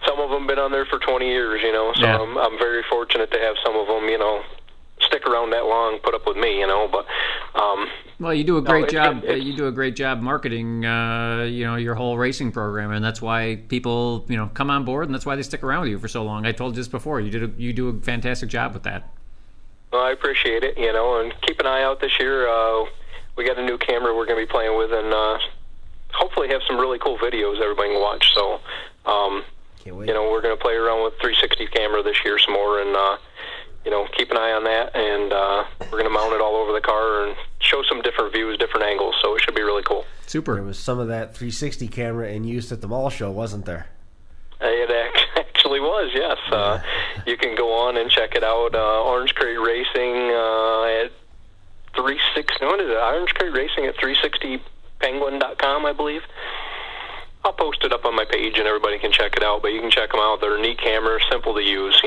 [SPEAKER 5] some of them been on there for 20 years, so yeah. I'm very fortunate to have some of them, stick around that long, put up with me, but
[SPEAKER 3] well, you do a great job. You do a great job marketing, your whole racing program, and that's why people, come on board, and that's why they stick around with you for so long. I told you this before. You do a fantastic job with that.
[SPEAKER 5] Well, I appreciate it, and keep an eye out this year. We got a new camera we're going to be playing with, and hopefully have some really cool videos everybody can watch. So,
[SPEAKER 2] can't wait.
[SPEAKER 5] We're going to play around with 360 camera this year some more, and keep an eye on that, and we're going to mount it all over the car and show some different views, different angles, so it should be really cool.
[SPEAKER 3] Super.
[SPEAKER 2] There was some of that 360 camera in use at the mall show, wasn't there?
[SPEAKER 5] It actually was, yes. Yeah. You can go on and check it out. Orange Crate Racing at 360, what is it? Orange Crate Racing at 360penguin.com, I believe. I'll post it up on my page and everybody can check it out, but you can check them out. They're neat cameras, simple to use,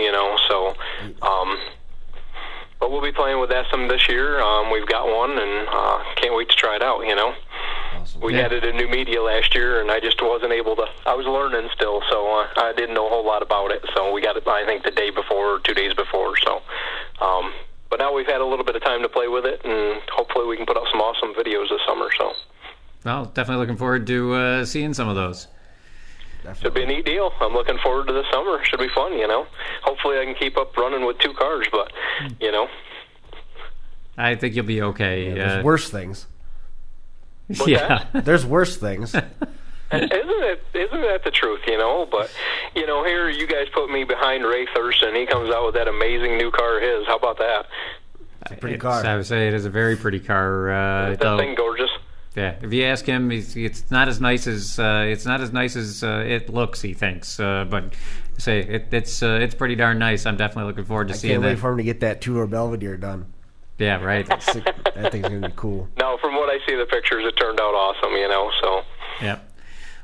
[SPEAKER 5] so, but we'll be playing with that some this year. We've got one and can't wait to try it out,
[SPEAKER 2] Awesome.
[SPEAKER 5] We added a new media last year and I just wasn't able to, I was learning still, so I didn't know a whole lot about it, so we got it, I think, the day before or 2 days before, so, but now we've had a little bit of time to play with it, and hopefully we can put out some awesome videos this summer, so.
[SPEAKER 3] Well, definitely looking forward to seeing some of those.
[SPEAKER 2] Definitely.
[SPEAKER 5] Should be a neat deal. I'm looking forward to the summer. Should be fun, Hopefully I can keep up running with 2 cars, but,
[SPEAKER 3] I think you'll be okay.
[SPEAKER 2] Yeah, there's worse things.
[SPEAKER 3] Yeah.
[SPEAKER 2] There's worse things.
[SPEAKER 5] Isn't that the truth, But, here you guys put me behind Ray Thurston. He comes out with that amazing new car of his. How about that?
[SPEAKER 2] It's a pretty car.
[SPEAKER 3] I would say it is a very pretty car.
[SPEAKER 5] Isn't that thing gorgeous?
[SPEAKER 3] Yeah, if you ask him, it's not as nice as it looks. He thinks, but say it's pretty darn nice. I'm definitely looking forward to seeing that.
[SPEAKER 5] I
[SPEAKER 2] can't wait for him to get that 2-door Belvedere done.
[SPEAKER 3] Yeah, right.
[SPEAKER 2] That thing's gonna be cool.
[SPEAKER 5] No, from what I see the pictures, it turned out awesome. So.
[SPEAKER 3] Yeah.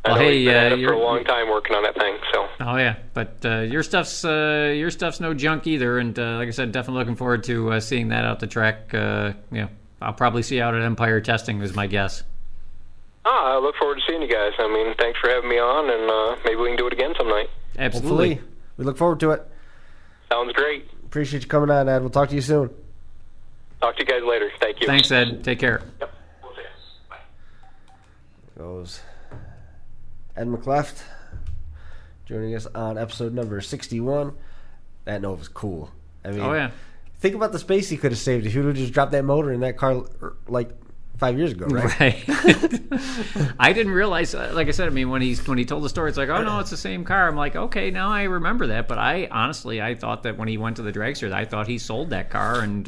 [SPEAKER 5] Well, I know he's been at it for a long time working on that thing. So.
[SPEAKER 3] Oh yeah, but your stuff's no junk either, and like I said, definitely looking forward to seeing that out the track. I'll probably see you out at Empire Testing, is my guess.
[SPEAKER 5] I look forward to seeing you guys. Thanks for having me on, and maybe we can do it again some night.
[SPEAKER 3] Absolutely.
[SPEAKER 2] Hopefully. We look forward to it.
[SPEAKER 5] Sounds great.
[SPEAKER 2] Appreciate you coming on, Ed. We'll talk to you soon.
[SPEAKER 5] Talk to you guys later. Thank you.
[SPEAKER 3] Thanks, Ed. Take care.
[SPEAKER 5] Yep. We'll see you. Bye.
[SPEAKER 2] Goes Ed McCleaft joining us on episode number 61. That Nova's cool.
[SPEAKER 3] Oh, yeah.
[SPEAKER 2] Think about the space he could have saved if he would have just dropped that motor in that car like 5 years ago, right?
[SPEAKER 3] Right. I didn't realize, like I said, when he told the story, it's like, oh no, it's the same car. I'm like, okay, now I remember that. But I thought that when he went to the dragster, I thought he sold that car and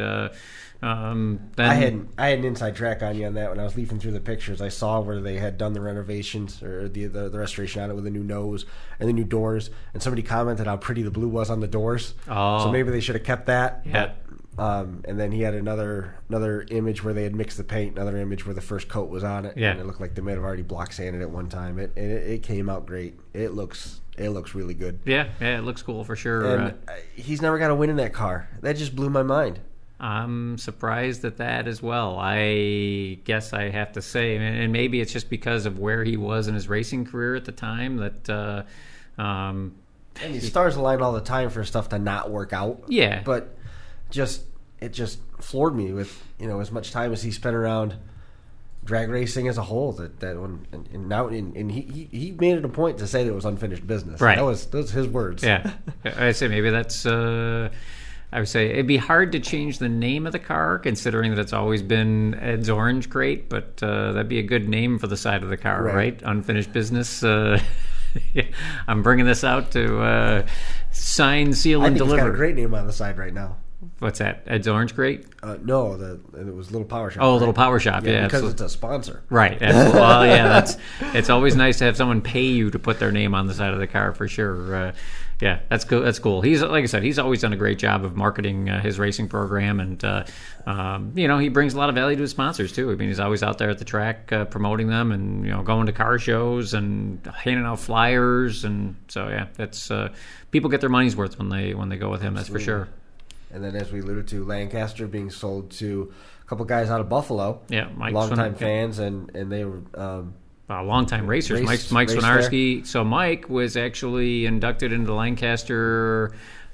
[SPEAKER 3] Then
[SPEAKER 2] I had an inside track on you on that when I was leafing through the pictures. I saw where they had done the renovations or the restoration on it with a new nose and the new doors. And somebody commented how pretty the blue was on the doors.
[SPEAKER 3] Oh.
[SPEAKER 2] So maybe they should have kept that.
[SPEAKER 3] Yeah.
[SPEAKER 2] And then he had another image where they had mixed the paint, another image where the first coat was on it.
[SPEAKER 3] Yeah.
[SPEAKER 2] And it looked like they might have already block sanded it one time. It came out great. It looks really good.
[SPEAKER 3] Yeah, it looks cool for sure.
[SPEAKER 2] And he's never got a win in that car. That just blew my mind.
[SPEAKER 3] I'm surprised at that as well. I guess I have to say, and maybe it's just because of where he was in his racing career at the time that. And
[SPEAKER 2] these stars align all the time for stuff to not work out.
[SPEAKER 3] Yeah,
[SPEAKER 2] but it just floored me with as much time as he spent around drag racing as a whole. And he made it a point to say that it was unfinished business.
[SPEAKER 3] Right,
[SPEAKER 2] that was his words.
[SPEAKER 3] Yeah, I'd say maybe that's. I would say it'd be hard to change the name of the car, considering that it's always been Ed's Orange Crate, but that'd be a good name for the side of the car, right? Unfinished business. I'm bringing this out to sign, seal, and deliver.
[SPEAKER 2] It's got a great name on the side right now.
[SPEAKER 3] What's that? Ed's Orange Crate?
[SPEAKER 2] No, it was Little Power Shop.
[SPEAKER 3] Oh, Little Power Shop, yeah.
[SPEAKER 2] Because it's a sponsor.
[SPEAKER 3] Right. Well, yeah, it's always nice to have someone pay you to put their name on the side of the car for sure. Yeah, that's cool. That's cool. He's, like I said, he's always done a great job of marketing his racing program, and he brings a lot of value to his sponsors too. I mean, he's always out there at the track promoting them, and going to car shows and handing out flyers, and so yeah, that's people get their money's worth when they go with him. Absolutely. That's for sure.
[SPEAKER 2] And then, as we alluded to, Lancaster being sold to a couple guys out of Buffalo.
[SPEAKER 3] Yeah,
[SPEAKER 2] longtime fans, and they were
[SPEAKER 3] longtime racers. Mike Swinarski. So Mike was actually inducted into the Lancaster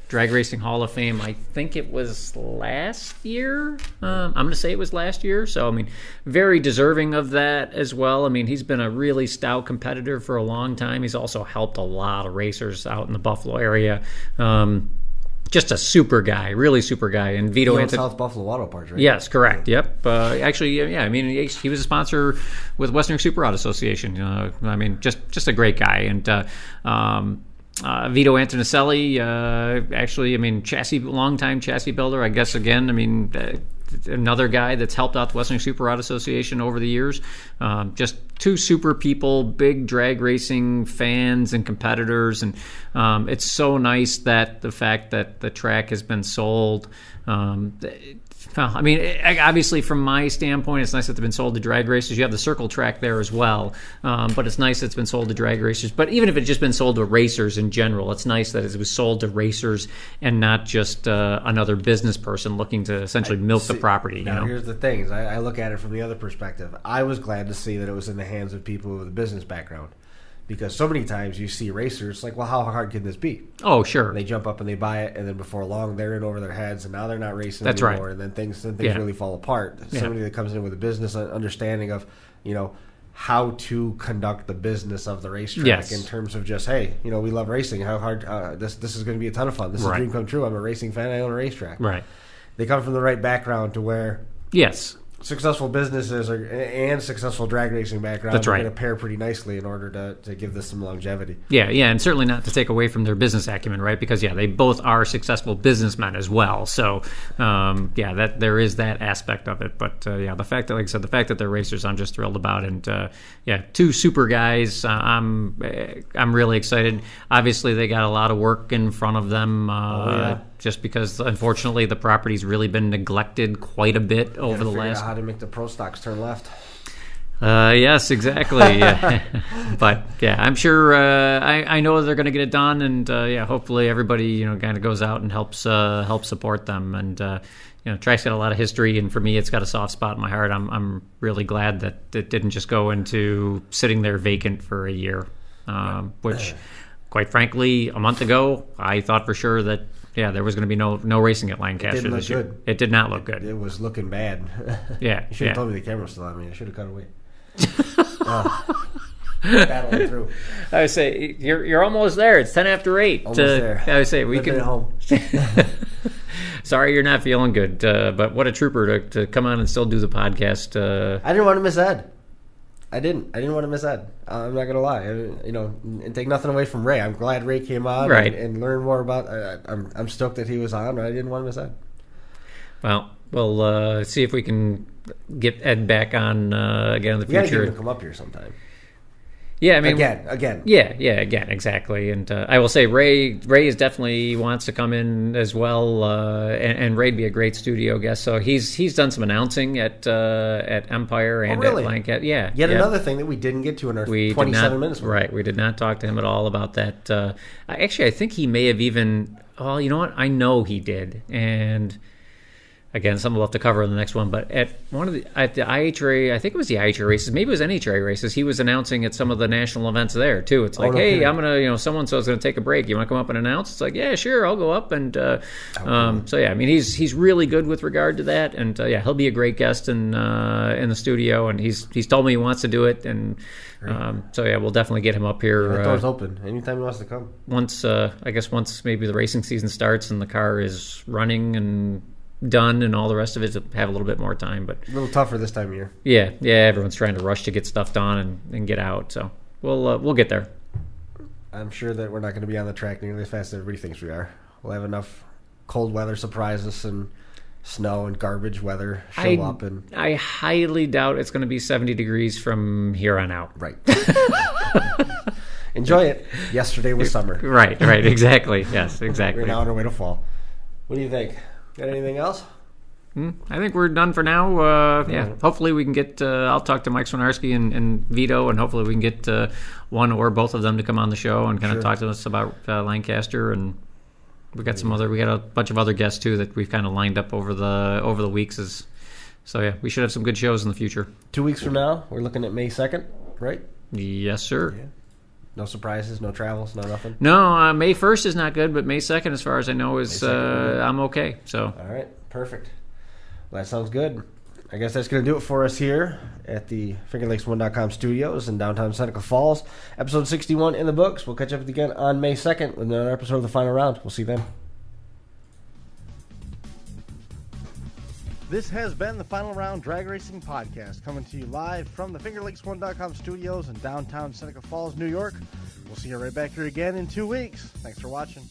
[SPEAKER 3] Drag Racing Hall of Fame. I think it was last year. I'm going to say it was last year. So I mean, very deserving of that as well. I mean, he's been a really stout competitor for a long time. He's also helped a lot of racers out in the Buffalo area. Just a super guy, really super guy. And Vito Anthony,
[SPEAKER 2] South Buffalo Auto Parts, right?
[SPEAKER 3] Yes, correct. Yep. Actually, yeah. I mean, he was a sponsor with Western Super Auto Association. I mean, just a great guy. And Vito Antonicelli, actually, I mean, longtime chassis builder. I guess again, I mean, another guy that's helped out the Western Super Auto Association over the years. Just two super people, big drag racing fans and competitors, and it's so nice that the fact that the track has been sold. I mean, obviously, from my standpoint, it's nice that they've been sold to drag racers. You have the circle track there as well, but it's nice that it's been sold to drag racers. But even if it's just been sold to racers in general, it's nice that it was sold to racers and not just another business person looking to essentially milk the property.
[SPEAKER 2] Now, here's the thing: is I look at it from the other perspective. I was glad to see that it was in the hands of people with a business background. Because so many times you see racers like, well, how hard can this be?
[SPEAKER 3] Oh, sure.
[SPEAKER 2] And they jump up and they buy it, and then before long they're in over their heads, and now they're not racing
[SPEAKER 3] That's
[SPEAKER 2] anymore.
[SPEAKER 3] Right.
[SPEAKER 2] And then things really fall apart.
[SPEAKER 3] Yeah.
[SPEAKER 2] Somebody that comes in with a business understanding of, how to conduct the business of the racetrack.
[SPEAKER 3] Yes.
[SPEAKER 2] In terms of just, hey, we love racing. How hard this is going to be a ton of fun. This is a dream come true. I'm a racing fan. I own a racetrack.
[SPEAKER 3] Right.
[SPEAKER 2] They come from the right background to where
[SPEAKER 3] yes.
[SPEAKER 2] Successful businesses and successful drag racing backgrounds
[SPEAKER 3] That's right.
[SPEAKER 2] are going to pair pretty nicely in order to give this some longevity.
[SPEAKER 3] Yeah, and certainly not to take away from their business acumen, right? Because they both are successful businessmen as well. So that there is that aspect of it. But the fact that, like I said, the fact that they're racers, I'm just thrilled about. And two super guys. I'm really excited. Obviously, they got a lot of work in front of them. Just because, unfortunately, the property's really been neglected quite a bit over the last.
[SPEAKER 2] How to make the pro stocks turn left?
[SPEAKER 3] Yes, exactly. But I'm sure. I know they're going to get it done, and hopefully everybody kind of goes out and helps support them. And track's got a lot of history, and for me, it's got a soft spot in my heart. I'm really glad that it didn't just go into sitting there vacant for a year, which, quite frankly, a month ago, I thought for sure that. Yeah, there was going to be no racing at Lancaster this year. Good. It did not look good.
[SPEAKER 2] It was looking bad.
[SPEAKER 3] Yeah.
[SPEAKER 2] You should have told me the camera was still on me. I should have cut away. Battling through.
[SPEAKER 3] I would say you're almost there. It's 8:10.
[SPEAKER 2] Almost there.
[SPEAKER 3] I would say we
[SPEAKER 2] Living
[SPEAKER 3] can.
[SPEAKER 2] At home.
[SPEAKER 3] Sorry, you're not feeling good. But what a trooper to come on and still do the podcast.
[SPEAKER 2] I didn't want to miss Ed. I didn't want to miss Ed. I'm not gonna lie. And take nothing away from Ray. I'm glad Ray came on
[SPEAKER 3] right.
[SPEAKER 2] and learned more about. I'm stoked that he was on, but I didn't want to miss Ed.
[SPEAKER 3] Well, we'll see if we can get Ed back on again in the
[SPEAKER 2] We got to
[SPEAKER 3] future.
[SPEAKER 2] get him to come up here sometime.
[SPEAKER 3] Yeah, I mean,
[SPEAKER 2] again.
[SPEAKER 3] Yeah, again, exactly. And I will say, Ray is definitely wants to come in as well, and Ray'd be a great studio guest. So he's done some announcing at Empire and
[SPEAKER 2] really?
[SPEAKER 3] at Lancaster. Yeah,
[SPEAKER 2] Yet another thing that we didn't get to in our 27 minutes.
[SPEAKER 3] Right, we did not talk to him at all about that. I think he may have even. Well, you know what? I know he did, and. Again, something we'll have to cover in the next one. But at the IHRA, I think it was the IHRA races, maybe it was NHRA races. He was announcing at some of the national events there too. It's like, hey, I'm gonna, so and so is gonna take a break. You want to come up and announce? It's like, yeah, sure, I'll go up. And so yeah, I mean, he's really good with regard to that. And yeah, he'll be a great guest in the studio. And he's told me he wants to do it. And so yeah, we'll definitely get him up here.
[SPEAKER 2] The door's open anytime he wants to come.
[SPEAKER 3] Once maybe the racing season starts and the car is running and done and all the rest of it, to have a little bit more time. But
[SPEAKER 2] a little tougher this time of year.
[SPEAKER 3] Yeah, everyone's trying to rush to get stuff done and get out. So we'll get there.
[SPEAKER 2] I'm sure that we're not going to be on the track nearly as fast as everybody thinks we are. We'll have enough cold weather surprise us and snow and garbage weather show up. And
[SPEAKER 3] I highly doubt it's going to be 70 degrees from here on out.
[SPEAKER 2] Right. Enjoy it. Yesterday was summer.
[SPEAKER 3] Right, exactly. Yes, exactly.
[SPEAKER 2] We're now on our way to fall. What do you think? Got anything else?
[SPEAKER 3] I think we're done for now. Yeah, hopefully we can get. I'll talk to Mike Swinarski and Vito, and hopefully we can get one or both of them to come on the show and kind of talk to us about Lancaster. And we got we got a bunch of other guests too that we've kind of lined up over the weeks. So yeah, we should have some good shows in the future.
[SPEAKER 2] 2 weeks from now, we're looking at May 2nd, right?
[SPEAKER 3] Yes, sir. Yeah.
[SPEAKER 2] No surprises, no travels, no nothing?
[SPEAKER 3] No, May 1st is not good, but May 2nd, as far as I know, is I'm okay. So
[SPEAKER 2] all right, perfect. Well, that sounds good. I guess that's going to do it for us here at the FingerLakes1.com studios in downtown Seneca Falls. Episode 61 in the books. We'll catch up with you again on May 2nd with another episode of The Final Round. We'll see you then.
[SPEAKER 1] This has been the Final Round Drag Racing Podcast, coming to you live from the FingerLakes1.com studios in downtown Seneca Falls, New York. We'll see you right back here again in 2 weeks. Thanks for watching.